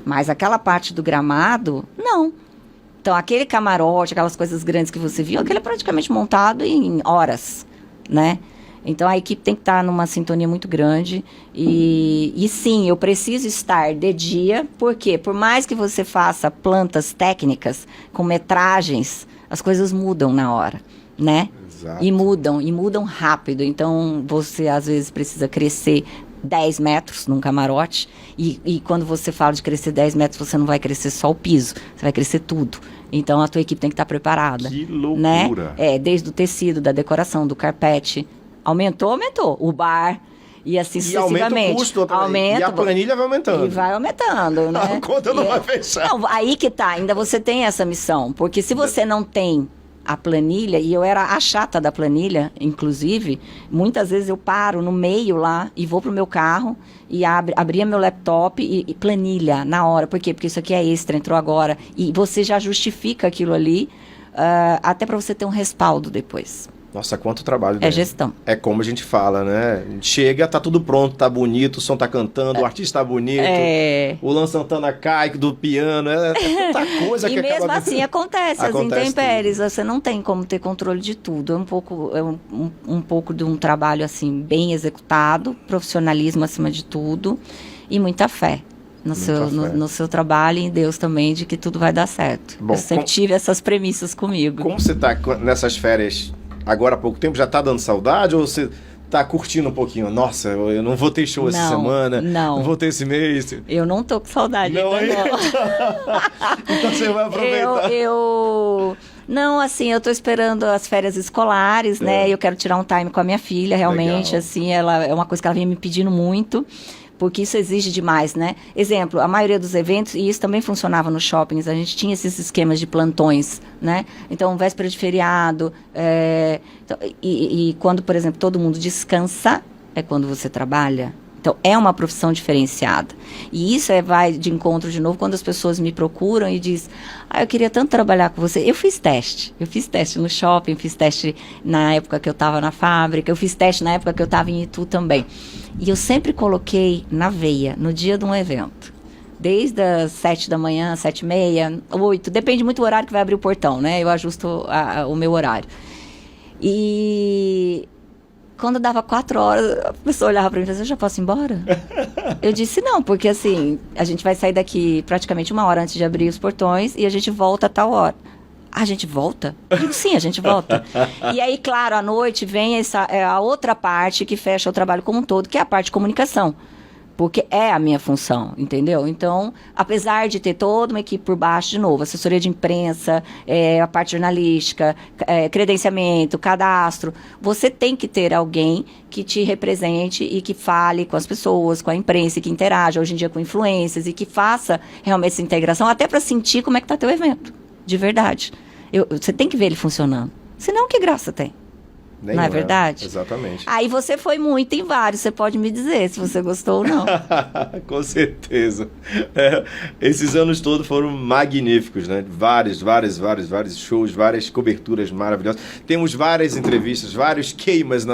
Mas aquela parte do gramado, não. Então, aquele camarote, aquelas coisas grandes que você viu, aquele é praticamente montado em horas, né? Então, a equipe tem que estar numa sintonia muito grande. E sim, eu preciso estar de dia, porque por mais que você faça plantas técnicas, com metragens, as coisas mudam na hora, né? Exato. E mudam rápido. Então, você às vezes precisa crescer 10 metros num camarote, e quando você fala de crescer 10 metros, você não vai crescer só o piso, você vai crescer tudo. Então, a tua equipe tem que estar preparada. Que loucura! Né? Desde o tecido, da decoração, do carpete. Aumentou. O bar, e assim sucessivamente. Aumenta o custo também. E a planilha vai aumentando. E vai aumentando, né? A conta não vai fechar. Não, aí que tá, ainda você tem essa missão, porque se você não tem a planilha, e eu era a chata da planilha, inclusive, muitas vezes eu paro no meio lá e vou pro meu carro e abria meu laptop e planilha na hora. Por quê? Porque isso aqui é extra, entrou agora. E você já justifica aquilo ali, até para você ter um respaldo depois. Nossa, quanto trabalho. É gestão. É como a gente fala, né? Chega, tá tudo pronto, tá bonito, o som tá cantando, o artista tá bonito, o Luan Santana cai do piano, tanta coisa que acaba... E mesmo acaba... assim acontece as intempéries, você não tem como ter controle de tudo. É um pouco de um trabalho, assim, bem executado, profissionalismo acima de tudo e muita fé. No seu trabalho e em Deus também, de que tudo vai dar certo. Bom, eu sempre tive essas premissas comigo. Como você tá nessas férias... Agora há pouco tempo, já tá dando saudade ou você tá curtindo um pouquinho? Nossa, eu não vou ter show essa semana, não vou ter esse mês. Eu não tô com saudade ainda, não. Então você vai aproveitar. Não, assim, eu tô esperando as férias escolares, né? Eu quero tirar um time com a minha filha, realmente. Legal. Assim, ela é uma coisa que ela vinha me pedindo muito, porque isso exige demais, né? Exemplo, a maioria dos eventos, e isso também funcionava nos shoppings, a gente tinha esses esquemas de plantões, né? Então, véspera de feriado, e quando, por exemplo, todo mundo descansa, é quando você trabalha. Então, é uma profissão diferenciada. E isso vai de encontro de novo quando as pessoas me procuram e dizem, eu queria tanto trabalhar com você. Eu fiz teste no shopping, fiz teste na época que eu estava na fábrica, eu fiz teste na época que eu estava em Itu também. E eu sempre coloquei na veia, no dia de um evento. Desde as 7 da manhã, 7h30, 8, depende muito do horário que vai abrir o portão, né? Eu ajusto o meu horário. E... quando dava 4 horas, a pessoa olhava para mim e falava, eu já posso ir embora? Eu disse, não, porque assim, a gente vai sair daqui praticamente 1 hora antes de abrir os portões e a gente volta a tal hora. A gente volta? Eu digo, sim, a gente volta. E aí, claro, à noite vem a outra parte que fecha o trabalho como um todo, que é a parte de comunicação. Porque é a minha função, entendeu? Então, apesar de ter toda uma equipe por baixo, de novo, assessoria de imprensa, a parte jornalística, credenciamento, cadastro, você tem que ter alguém que te represente e que fale com as pessoas, com a imprensa, e que interaja hoje em dia com influências e que faça realmente essa integração, até para sentir como é que está teu evento, de verdade. Você tem que ver ele funcionando. Senão, que graça tem? Nenhum, não é verdade? Exatamente. Aí você foi muito em vários, você pode me dizer se você gostou ou não. Com certeza. Esses anos todos foram magníficos, né? Vários shows, várias coberturas maravilhosas. Temos várias entrevistas, vários queimas.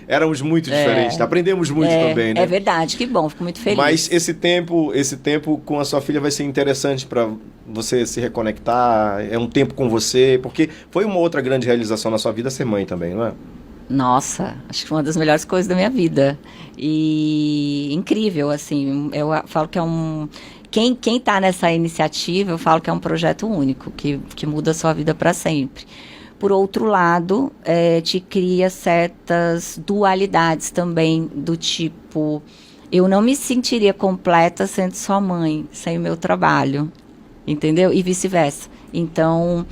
Éramos muito diferentes, aprendemos muito também, né? É verdade, que bom, fico muito feliz. Mas esse tempo com a sua filha vai ser interessante para você se reconectar, é um tempo com você, porque foi uma outra grande realização na sua vida ser mãe também, não é? Nossa, acho que foi uma das melhores coisas da minha vida. E incrível, assim, eu falo que é quem tá nessa iniciativa, eu falo que é um projeto único, que muda a sua vida para sempre. Por outro lado, te cria certas dualidades também, do tipo, eu não me sentiria completa sendo só mãe, sem o meu trabalho. Entendeu? E vice-versa. Então,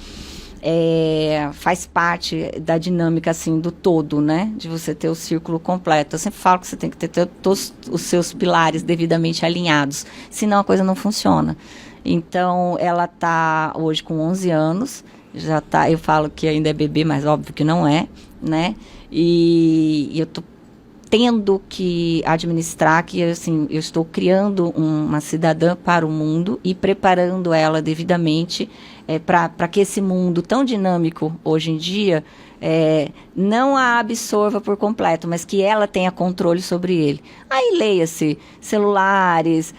faz parte da dinâmica, assim, do todo, né? De você ter o círculo completo. Eu sempre falo que você tem que ter todos os seus pilares devidamente alinhados, senão a coisa não funciona. Então, ela está hoje com 11 anos, já tá, eu falo que ainda é bebê, mas óbvio que não é, né? E eu tô tendo que administrar, que assim, eu estou criando uma cidadã para o mundo e preparando ela devidamente para que esse mundo tão dinâmico hoje em dia não a absorva por completo, mas que ela tenha controle sobre ele. Aí leia-se celulares,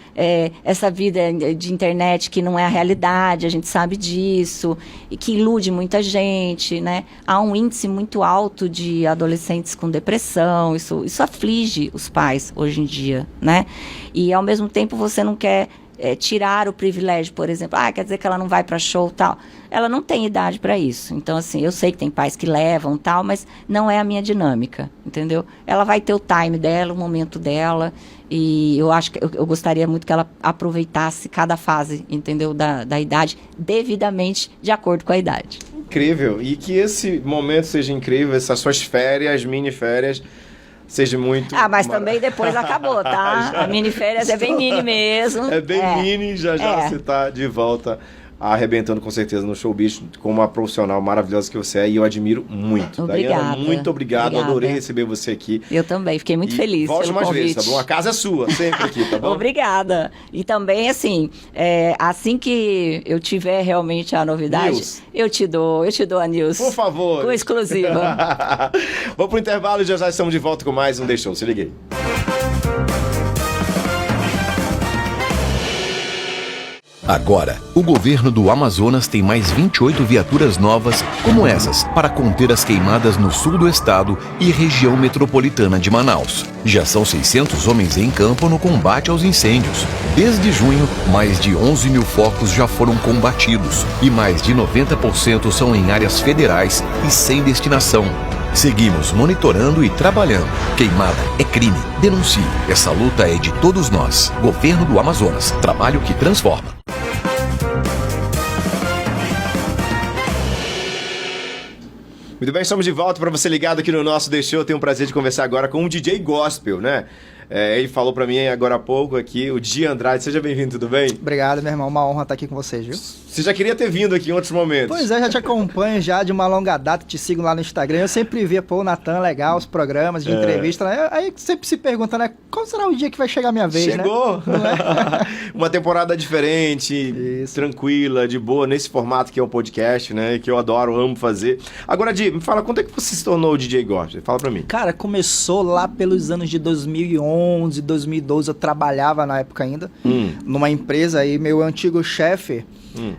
essa vida de internet que não é a realidade, a gente sabe disso, e que ilude muita gente, né? Há um índice muito alto de adolescentes com depressão, isso aflige os pais hoje em dia, né? E ao mesmo tempo você não quer tirar o privilégio, por exemplo, quer dizer que ela não vai para show tal. Ela não tem idade para isso. Então, assim, eu sei que tem pais que levam tal, mas não é a minha dinâmica, entendeu? Ela vai ter o time dela, o momento dela, e eu acho que eu gostaria muito que ela aproveitasse cada fase, entendeu, da idade, devidamente de acordo com a idade. Incrível. E que esse momento seja incrível, essas suas férias, mini férias, seja muito... mas também depois acabou, tá? A mini férias é bem mini mesmo. É bem mini, já você tá de volta arrebentando com certeza no showbiz, como uma profissional maravilhosa que você é, e eu admiro muito. Obrigada. Daiana, muito obrigado, adorei receber você aqui. Eu também, fiquei muito feliz volte pelo mais convite. vezes, tá bom? A casa é sua, sempre aqui, tá bom? Obrigada. E também, assim, assim que eu tiver realmente a novidade, news. eu te dou a news. Por favor. Com exclusiva. Vamos pro intervalo e já estamos de volta com mais um The Show. Se liguei. Agora, o governo do Amazonas tem mais 28 viaturas novas como essas para conter as queimadas no sul do estado e região metropolitana de Manaus. Já são 600 homens em campo no combate aos incêndios. Desde junho, mais de 11 mil focos já foram combatidos e mais de 90% são em áreas federais e sem destinação. Seguimos monitorando e trabalhando. Queimada é crime. Denuncie. Essa luta é de todos nós. Governo do Amazonas. Trabalho que transforma. Muito bem, estamos de volta. Para você ligado aqui no nosso The Show, eu tenho o prazer de conversar agora com um DJ gospel, né? Ele falou para mim agora há pouco aqui, o Di Andrade. Seja bem-vindo, tudo bem? Obrigado, meu irmão. Uma honra estar aqui com vocês, viu? Você já queria ter vindo aqui em outros momentos. Pois é, já te acompanho já de uma longa data, te sigo lá no Instagram. Eu sempre via, o Natan, legal, os programas de entrevista, né? Aí sempre se pergunta, né? Qual será o dia que vai chegar a minha vez, Chegou! Né? Uma temporada diferente, Isso. Tranquila, de boa, nesse formato que é o podcast, né? Que eu adoro, amo fazer. Agora, Di, me fala, quando é que você se tornou DJ gospel? Fala pra mim. Cara, começou lá pelos anos de 2011, 2012, eu trabalhava na época ainda, numa empresa, e meu antigo chefe,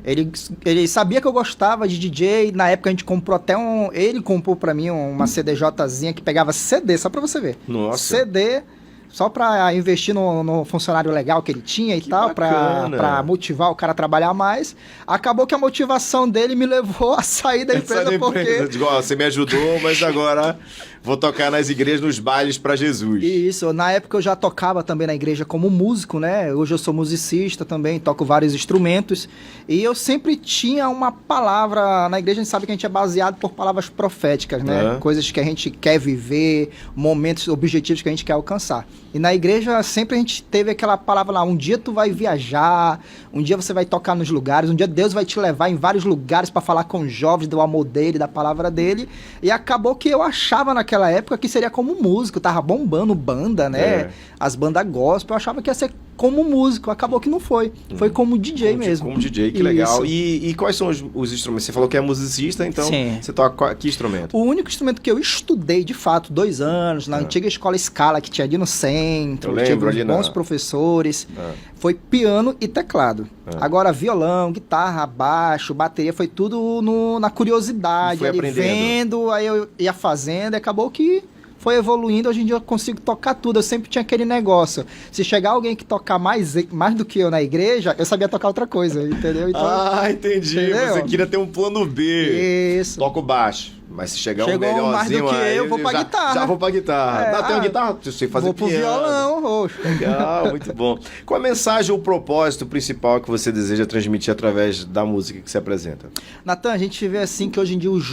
ele sabia que eu gostava de DJ. Na época a gente comprou até ele comprou pra mim uma CDJzinha que pegava CD, só pra você ver. Nossa. CD, só pra investir no funcionário legal que ele tinha e tal, pra motivar o cara a trabalhar mais. Acabou que a motivação dele me levou a sair da empresa porque... Digo, você me ajudou, mas agora vou tocar nas igrejas, nos bailes pra Jesus. Isso, na época eu já tocava também na igreja como músico, né? Hoje eu sou musicista também, toco vários instrumentos. E eu sempre tinha uma palavra, na igreja a gente sabe que a gente é baseado por palavras proféticas, né? Coisas que a gente quer viver, momentos, objetivos que a gente quer alcançar. E na igreja sempre a gente teve aquela palavra lá, um dia tu vai viajar, um dia você vai tocar nos lugares, um dia Deus vai te levar em vários lugares para falar com os jovens do amor dele, da palavra dele. E acabou que eu achava naquela época que seria como músico, tava bombando banda, né? As bandas gospel, eu achava que ia ser como músico, acabou que não foi. Foi como DJ mesmo. Como DJ, que legal. E quais são os instrumentos? Você falou que é musicista, então você toca que instrumento? O único instrumento que eu estudei, de fato, 2 anos, na antiga escola Scala, que tinha ali no centro, tive bons professores, foi piano e teclado. Agora, violão, guitarra, baixo, bateria, foi tudo na curiosidade, ali vendo, aí eu ia fazendo, e acabou que foi evoluindo. Hoje em dia eu consigo tocar tudo. Eu sempre tinha aquele negócio, se chegar alguém que tocar mais do que eu na igreja, eu sabia tocar outra coisa, entendeu? Então, entendi. Entendeu? Você queria ter um plano B. Isso. Toco baixo. Mas se chegar um melhorzinho mais do que eu vou pra guitarra. Já vou pra guitarra. Tem uma guitarra? Eu sei fazer piano. Vou pro violão, roxo. Legal, muito bom. Qual a mensagem ou propósito principal que você deseja transmitir através da música que você apresenta? Natan, a gente vê assim que hoje em dia os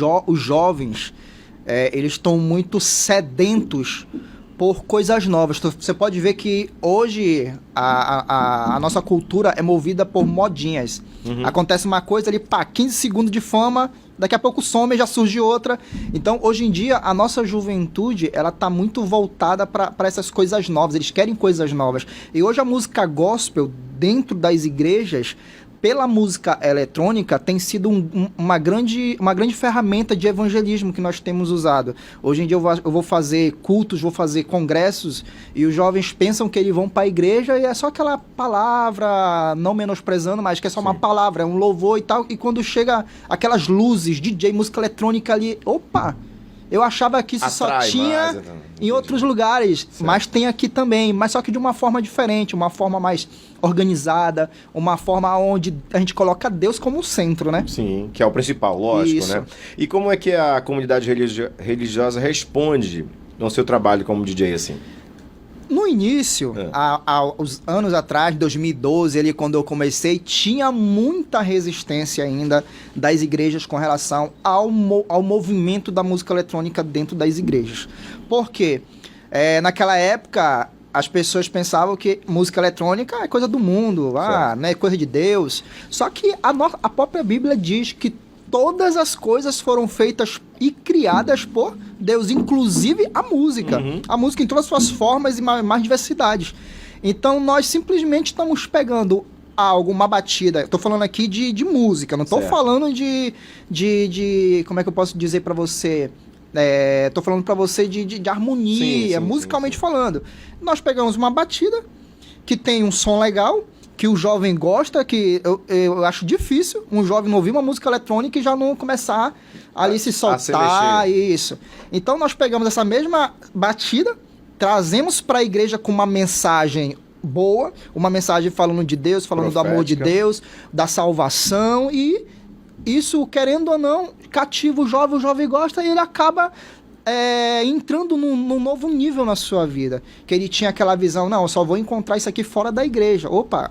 jovens, eles estão muito sedentos por coisas novas. Você pode ver que hoje a nossa cultura é movida por modinhas. Acontece uma coisa ali, 15 segundos de fama, daqui a pouco some e já surge outra. Então, hoje em dia, a nossa juventude, ela tá muito voltada para essas coisas novas. Eles querem coisas novas. E hoje a música gospel, dentro das igrejas, pela música eletrônica tem sido uma grande ferramenta de evangelismo que nós temos usado. Hoje em dia eu vou fazer cultos, vou fazer congressos e os jovens pensam que eles vão para a igreja e é só aquela palavra, não menosprezando, mas que é só uma palavra, é um louvor e tal. E quando chega aquelas luzes, DJ, música eletrônica ali, opa! Eu achava que isso só tinha em outros lugares, certo. Mas tem aqui também, mas só que de uma forma diferente, uma forma mais organizada, uma forma onde a gente coloca Deus como o centro, né? Sim, que é o principal, lógico, isso. Né? E como é que a comunidade religiosa responde no seu trabalho como DJ, assim? No início, há uns anos atrás, 2012, ali, quando eu comecei, tinha muita resistência ainda das igrejas com relação ao movimento da música eletrônica dentro das igrejas. Por quê? Naquela época, as pessoas pensavam que música eletrônica é coisa do mundo, não é coisa de Deus. Só que a própria Bíblia diz que todas as coisas foram feitas e criadas por Deus, inclusive a música. A música em todas as suas formas e mais diversidades. Então, nós simplesmente estamos pegando algo, uma batida. Estou falando aqui de música, não estou falando de... Como é que eu posso dizer para você? Estou falando para você de harmonia, musicalmente falando. Nós pegamos uma batida que tem um som legal, que o jovem gosta, que eu acho difícil um jovem não ouvir uma música eletrônica e já não começar ali se soltar, isso. Então nós pegamos essa mesma batida, trazemos para a igreja com uma mensagem boa, uma mensagem falando de Deus, falando profética, do amor de Deus, da salvação, e isso, querendo ou não, cativa o jovem gosta e ele acaba... entrando num novo nível na sua vida, que ele tinha aquela visão, não, eu só vou encontrar isso aqui fora da igreja. Opa,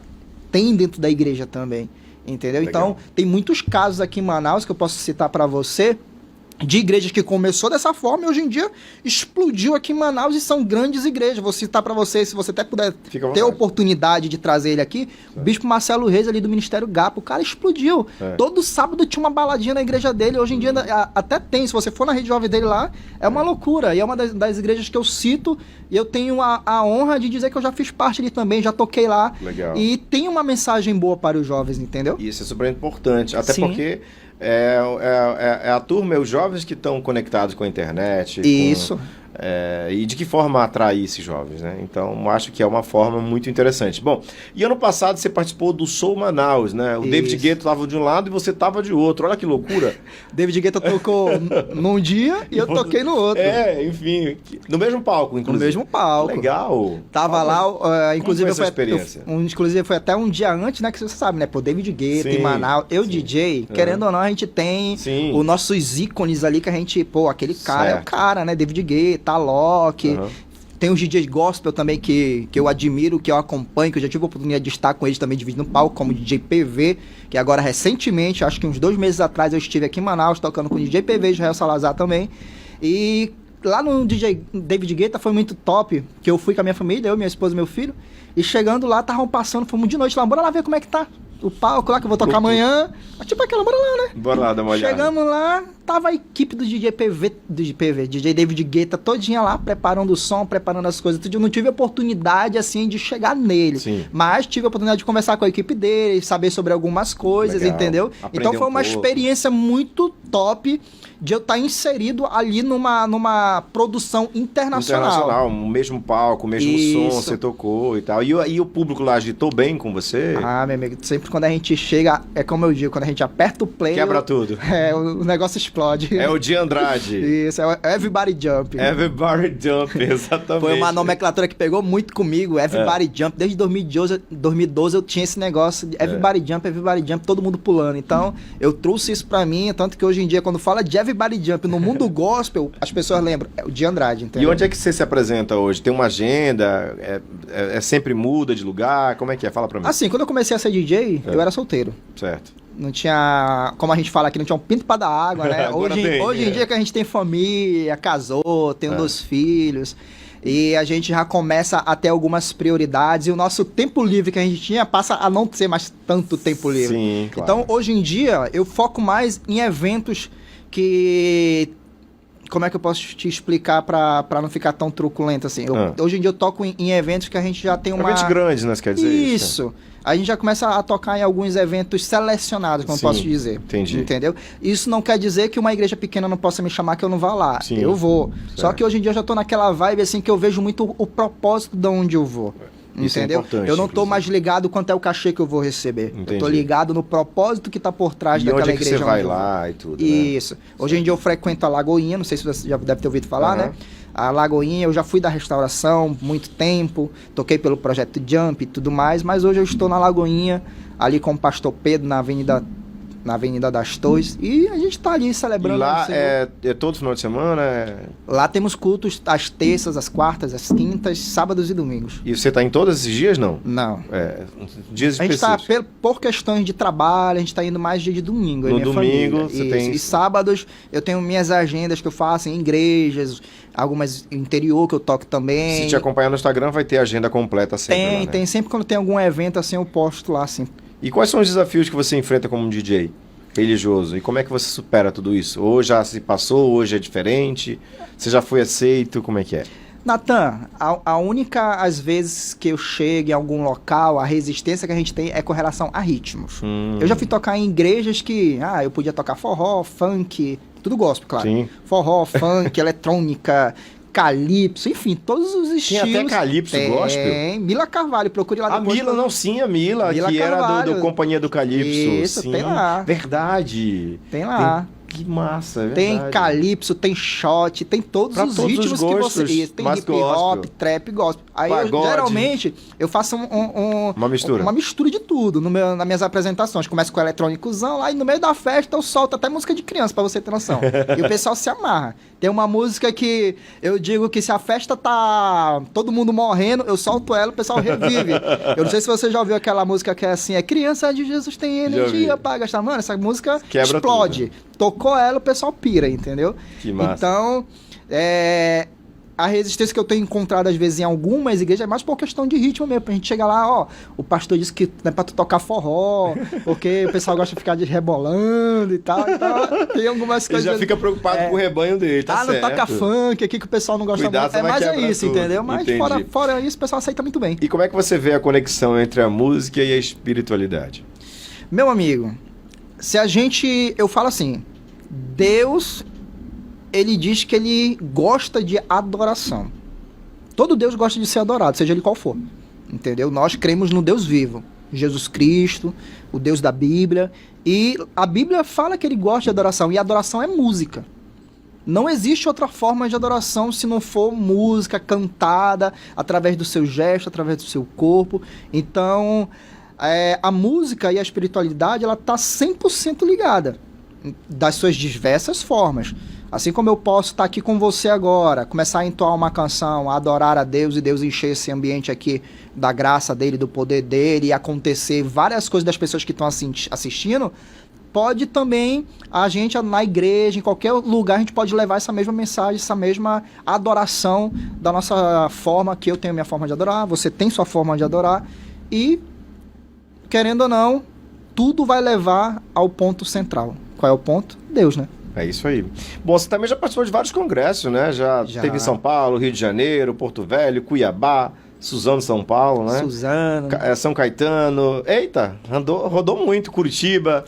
tem dentro da igreja também, entendeu? Legal. Então, tem muitos casos aqui em Manaus que eu posso citar para você, de igrejas que começou dessa forma e hoje em dia explodiu aqui em Manaus e são grandes igrejas. Vou citar para você, se você até puder ter a oportunidade de trazer ele aqui, o Bispo Marcelo Reis ali do Ministério Gapa, o cara explodiu. Todo sábado tinha uma baladinha na igreja dele, hoje em dia até tem, se você for na rede jovem dele lá, é uma loucura. E é uma das igrejas que eu cito e eu tenho a honra de dizer que eu já fiz parte ali também, já toquei lá. Legal. E tem uma mensagem boa para os jovens, entendeu? Isso é super importante, até porque... É a turma, os jovens que estão conectados com a internet. Isso. E de que forma atrair esses jovens, né? Então, acho que é uma forma muito interessante. Bom, e ano passado você participou do Soul Manaus, né? O David Guetta estava de um lado e você estava de outro. Olha que loucura. David Guetta tocou num dia e eu toquei no outro. Enfim. No mesmo palco, inclusive. No mesmo palco. Legal. Tava lá, inclusive... Como foi essa experiência? Inclusive foi até um dia antes, né? Que você sabe, né? Pô, David Guetta em Manaus. DJ, querendo ou não, a gente tem os nossos ícones ali que a gente... Pô, aquele cara é o cara, né? David Guetta, Alok, tem os DJs gospel também que eu admiro, que eu acompanho, que eu já tive a oportunidade de estar com eles também dividindo no palco, como o DJ PV, que agora recentemente, acho que uns 2 meses atrás eu estive aqui em Manaus tocando com o DJ PV, Israel Salazar também, e lá no DJ David Guetta foi muito top, que eu fui com a minha família, eu, minha esposa e meu filho, e chegando lá, estavam passando, fomos de noite lá, bora lá ver como é que tá o palco lá, que eu vou tocar amanhã. Tipo aquela, bora lá, né? Bora lá, dá uma olhada. Chegamos lá, tava a equipe do DJ DJ David Guetta, todinha lá, preparando o som, preparando as coisas. Eu não tive oportunidade, assim, de chegar nele. Mas tive a oportunidade de conversar com a equipe dele, saber sobre algumas coisas, entendeu? Então foi uma experiência muito top de eu estar inserido ali numa produção internacional. O mesmo palco, o mesmo som, você tocou e tal. E o público lá agitou bem com você? Ah, meu amigo, sempre quando a gente chega, é como eu digo, quando a gente aperta o play... Quebra tudo. O negócio explode. É o de Andrade. Isso, é o Everybody Jump. Everybody Jump, exatamente. Foi uma nomenclatura que pegou muito comigo, Everybody Jump. Desde 2012 eu tinha esse negócio de Everybody Jump, todo mundo pulando. Então, eu trouxe isso pra mim, tanto que hoje em dia, quando fala de Everybody Jump no mundo gospel, as pessoas lembram, é o de Andrade, entendeu? E onde é que você se apresenta hoje? Tem uma agenda? Sempre muda de lugar? Como é que é? Fala pra mim. Assim, quando eu comecei a ser DJ, eu era solteiro. Certo. Não tinha, como a gente fala aqui, não tinha um pinto pra dar água, né? Hoje em dia que a gente tem família, casou, tem 2 filhos, e a gente já começa a ter algumas prioridades, e o nosso tempo livre que a gente tinha passa a não ser mais tanto tempo livre. Sim, claro. Então, hoje em dia, eu foco mais em eventos que... como é que eu posso te explicar pra não ficar tão truculento assim? Hoje em dia eu toco em eventos que a gente já tem uma... Eventos grandes, né? Quer dizer isso. A gente já começa a tocar em alguns eventos selecionados, como posso dizer. Entendi. Entendeu? Isso não quer dizer que uma igreja pequena não possa me chamar que eu não vá lá. Sim. Eu vou. Certo. Só que hoje em dia eu já tô naquela vibe assim que eu vejo muito o propósito de onde eu vou. Isso entendeu? É importante, eu não tô mais ligado quanto é o cachê que eu vou receber. Entendi. Eu tô ligado no propósito que tá por trás daquela onde é igreja. Que você vai lá e tudo. Isso. Né? Hoje em dia eu frequento a Lagoinha, não sei se você já deve ter ouvido falar, né? A Lagoinha, eu já fui da restauração muito tempo, toquei pelo projeto Jump e tudo mais, mas hoje eu estou na Lagoinha, ali com o pastor Pedro, na Avenida das Torres, e a gente tá ali celebrando. E lá é todo final de semana? Lá temos cultos às terças, às quartas, às quintas, sábados e domingos. E você tá em todos esses dias, não? Não. Dias específicos. A gente tá, por questões de trabalho, a gente tá indo mais dia de domingo. No domingo você tem... E sábados eu tenho minhas agendas que eu faço em igrejas, algumas interior que eu toco também. Se te acompanhar no Instagram vai ter agenda completa sempre lá, né? Tem. Sempre quando tem algum evento assim eu posto lá, assim. E quais são os desafios que você enfrenta como DJ religioso? E como é que você supera tudo isso? Ou já se passou, hoje é diferente? Você já foi aceito? Como é que é? Natan, a única, às vezes, que eu chego em algum local, a resistência que a gente tem é com relação a ritmos. Eu já fui tocar em igrejas que, eu podia tocar forró, funk, tudo gospel, claro. Sim. Forró, funk, eletrônica, calypso, enfim, todos os estilos. Tem até calypso gospel? Tem. Mila Carvalho, procure lá depois. A Mila, não, sim, a Mila que Carvalho. Era do Companhia do Calypso. Isso, sim. tem lá. Verdade. Tem lá. Que massa, é tem verdade. calypso, tem shot, tem todos os ritmos que você... Tem hip hop, trap, gospel. Aí geralmente eu faço uma mistura. Uma mistura de tudo nas minhas apresentações. Começo com eletrônicozão lá e no meio da festa eu solto até música de criança, pra você ter noção. E o pessoal se amarra. Tem uma música que eu digo que se a festa tá todo mundo morrendo, eu solto ela, o pessoal revive. Eu não sei se você já ouviu aquela música que é assim, criança de Jesus tem energia pra gastar. Mano, essa música quebra explode. Tudo, né? Tocou ela, o pessoal pira, entendeu? Que massa. Então, a resistência que eu tenho encontrado às vezes em algumas igrejas é mais por questão de ritmo mesmo. A gente chega lá, o pastor disse que não é pra tu tocar forró, porque o pessoal gosta de ficar rebolando e tal. Então, tem algumas coisas... Ele já fica preocupado com o rebanho dele, tá certo. Não toca funk aqui que o pessoal não gosta Cuidado, muito. Mas é isso, tudo. entendeu? Mas fora isso, o pessoal aceita muito bem. E como é que você vê a conexão entre a música e a espiritualidade? Meu amigo, eu falo assim, Deus, ele diz que ele gosta de adoração. Todo Deus gosta de ser adorado, seja ele qual for, entendeu? Nós cremos no Deus vivo, Jesus Cristo, o Deus da Bíblia, e a Bíblia fala que ele gosta de adoração, e adoração é música. Não existe outra forma de adoração se não for música cantada, através do seu gesto, através do seu corpo. Então... a música e a espiritualidade, ela tá 100% ligada, das suas diversas formas. Assim como eu posso estar aqui com você agora, começar a entoar uma canção, a adorar a Deus, e Deus encher esse ambiente aqui da graça dele, do poder dele, e acontecer várias coisas das pessoas que estão assistindo, pode também, a gente na igreja, em qualquer lugar, a gente pode levar essa mesma mensagem, essa mesma adoração da nossa forma, que eu tenho minha forma de adorar, você tem sua forma de adorar, e... querendo ou não, tudo vai levar ao ponto central. Qual é o ponto? Deus, né? É isso aí. Bom, você também já participou de vários congressos, né? Já teve em São Paulo, Rio de Janeiro, Porto Velho, Cuiabá, Suzano, São Paulo, né? Suzano. São Caetano. Eita, rodou muito, Curitiba.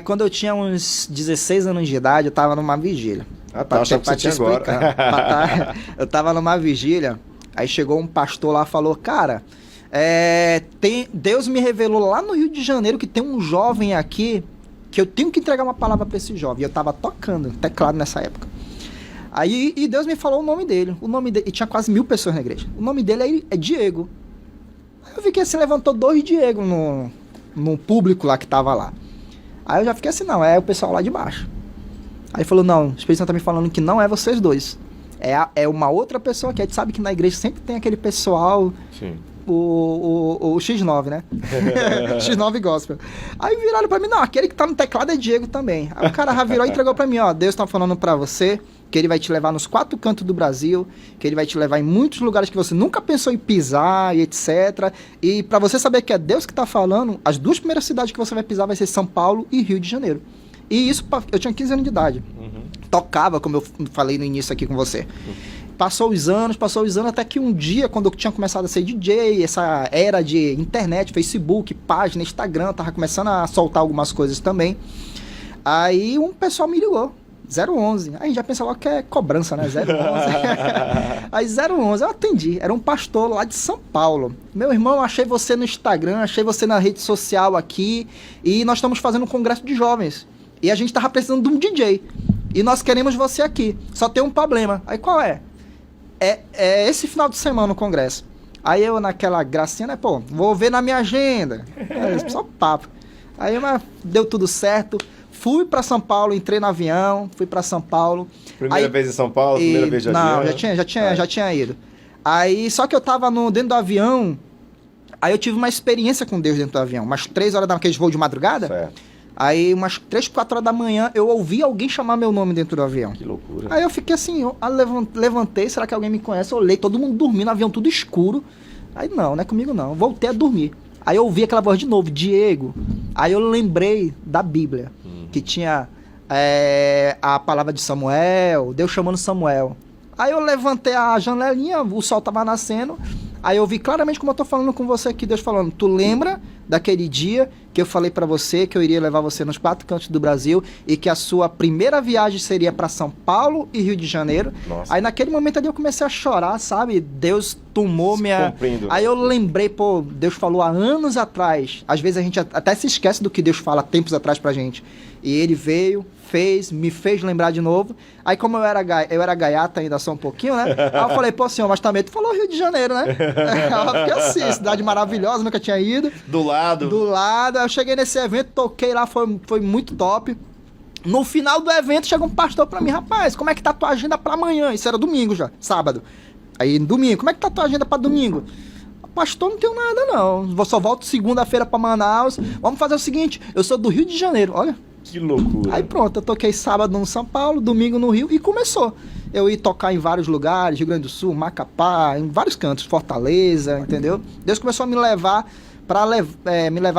Quando eu tinha uns 16 anos de idade, eu tava numa vigília. Tá, achava que você tinha agora. Eu tava numa vigília, aí chegou um pastor lá e falou, cara... Deus me revelou lá no Rio de Janeiro que tem um jovem aqui que eu tenho que entregar uma palavra para esse jovem. E eu tava tocando teclado nessa época. Aí Deus me falou o nome dele. E tinha quase 1000 pessoas na igreja. O nome dele é Diego. Aí eu vi que assim, levantou 2 Diego no público lá que tava lá. Aí eu já fiquei assim, não, é o pessoal lá de baixo. Aí ele falou, não, o Espírito Santo tá me falando que não é vocês dois. É uma outra pessoa que a gente sabe que na igreja sempre tem aquele pessoal... Sim. O X9, né? X9 Gospel. Aí viraram pra mim, não, aquele que tá no teclado é Diego também. Aí o cara já virou e entregou pra mim, ó, Deus tá falando pra você que ele vai te levar nos 4 cantos do Brasil, que ele vai te levar em muitos lugares que você nunca pensou em pisar e etc. E pra você saber que é Deus que tá falando, as 2 primeiras cidades que você vai pisar vai ser São Paulo e Rio de Janeiro. E isso, eu tinha 15 anos de idade. tocava, como eu falei no início aqui com você. Passou os anos, até que um dia, quando eu tinha começado a ser DJ, essa era de internet, Facebook, página, Instagram, tava começando a soltar algumas coisas também. Aí um pessoal me ligou, 011. Aí a gente já pensa logo que é cobrança, né? 011. Aí 011, eu atendi. Era um pastor lá de São Paulo. Meu irmão, achei você no Instagram, achei você na rede social aqui, e nós estamos fazendo um congresso de jovens. E a gente tava precisando de um DJ. E nós queremos você aqui. Só tem um problema. Aí qual é? É esse final de semana no congresso. Aí eu, naquela gracinha, né? Pô, vou ver na minha agenda. Só papo. Aí, mas deu tudo certo. Fui pra São Paulo, entrei no avião, fui pra São Paulo. Primeira vez em São Paulo? Primeira vez de avião? Não, já tinha ido. Aí, só que eu tava dentro do avião, aí eu tive uma experiência com Deus dentro do avião. Umas 3 horas da manhã, aqueles voos de madrugada. Certo. Aí, umas 3, 4 horas da manhã, eu ouvi alguém chamar meu nome dentro do avião. Que loucura. Aí eu fiquei assim, eu levantei, será que alguém me conhece? Eu olhei, todo mundo dormindo, avião tudo escuro. Aí não é comigo não, voltei a dormir. Aí eu ouvi aquela voz de novo, Diego. Aí eu lembrei da Bíblia, que tinha a palavra de Samuel, Deus chamando Samuel. Aí eu levantei a janelinha, o sol tava nascendo. Aí eu vi claramente como eu tô falando com você aqui, Deus falando, tu lembra daquele dia que eu falei pra você que eu iria levar você nos 4 cantos do Brasil e que a sua primeira viagem seria pra São Paulo e Rio de Janeiro? Nossa. Aí naquele momento ali eu comecei a chorar, sabe? Deus tomou minha... Aí eu lembrei, pô, Deus falou há anos atrás. Às vezes a gente até se esquece do que Deus fala tempos atrás pra gente. E ele veio, me fez lembrar de novo. Aí como eu era gaiata ainda só um pouquinho, né? Aí eu falei, pô, senhor, mas também tu falou Rio de Janeiro, né? Porque assim, cidade maravilhosa, nunca tinha ido. Do lado. Eu cheguei nesse evento, toquei lá, foi muito top. No final do evento, chegou um pastor pra mim, rapaz, como é que tá a tua agenda pra amanhã? Isso era domingo já, sábado. Aí, domingo, como é que tá a tua agenda pra domingo? Pastor, não tenho nada não, só volto segunda-feira pra Manaus. Vamos fazer o seguinte, eu sou do Rio de Janeiro, olha. Que loucura. Aí pronto, eu toquei sábado no São Paulo, domingo no Rio, e começou. Eu ia tocar em vários lugares, Rio Grande do Sul, Macapá, em vários cantos, Fortaleza, entendeu? Deus começou a me levar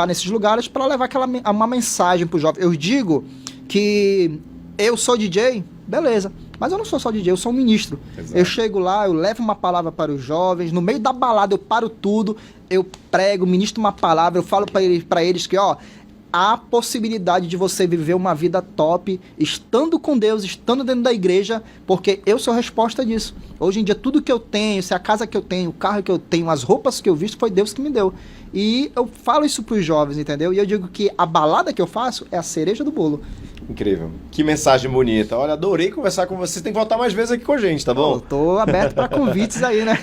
nesses lugares para levar uma mensagem pro jovem. Eu digo que eu sou DJ, beleza, mas eu não sou só DJ, eu sou um ministro. Exato. Eu chego lá, eu levo uma palavra para os jovens, no meio da balada eu paro tudo, eu prego, ministro uma palavra, eu falo para eles que, ó, há possibilidade de você viver uma vida top, estando com Deus, estando dentro da igreja, porque eu sou a resposta disso. Hoje em dia, tudo que eu tenho, se a casa que eu tenho, o carro que eu tenho, as roupas que eu visto, foi Deus que me deu. E eu falo isso pros jovens, entendeu? E eu digo que a balada que eu faço é a cereja do bolo. Incrível. Que mensagem bonita. Olha, adorei conversar com você. Tem que voltar mais vezes aqui com a gente, tá bom? Eu tô aberto para convites aí, né?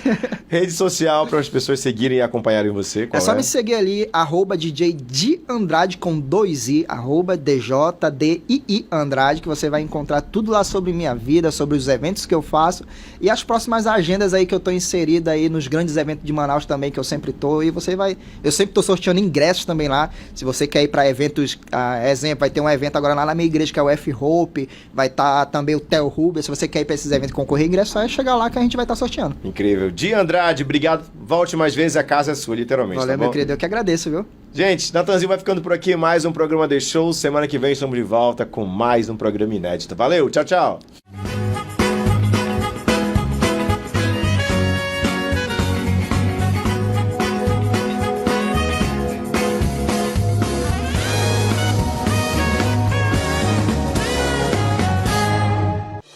Rede social para as pessoas seguirem e acompanharem você. É só me seguir ali, @DJ Di Andrade com 2 I, @DJDII Andrade, que você vai encontrar tudo lá sobre minha vida, sobre os eventos que eu faço e as próximas agendas aí que eu tô inserida aí nos grandes eventos de Manaus também, que eu sempre tô. E você vai... Eu sempre tô sorteando ingressos também lá. Se você quer ir para eventos, exemplo, vai ter um evento agora lá na minha igreja, que é o F-Hope, vai estar também o Theo Rubens. Se você quer ir para esses eventos e concorrer ingresso, é chegar lá que a gente vai estar sorteando. Incrível. Di Andrade, obrigado. Volte mais vezes, a casa é sua, literalmente. Valeu, tá meu querido. Eu que agradeço, viu? Gente, Natanzinho vai ficando por aqui. Mais um programa The Show. Semana que vem estamos de volta com mais um programa inédito. Valeu, tchau, tchau.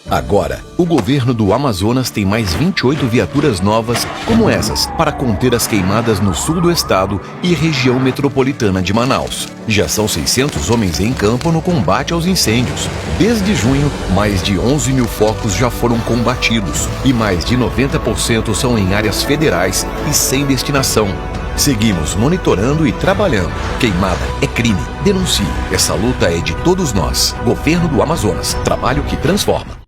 Agora, o governo do Amazonas tem mais 28 viaturas novas como essas para conter as queimadas no sul do estado e região metropolitana de Manaus. Já são 600 homens em campo no combate aos incêndios. Desde junho, mais de 11 mil focos já foram combatidos e mais de 90% são em áreas federais e sem destinação. Seguimos monitorando e trabalhando. Queimada é crime. Denuncie. Essa luta é de todos nós. Governo do Amazonas. Trabalho que transforma.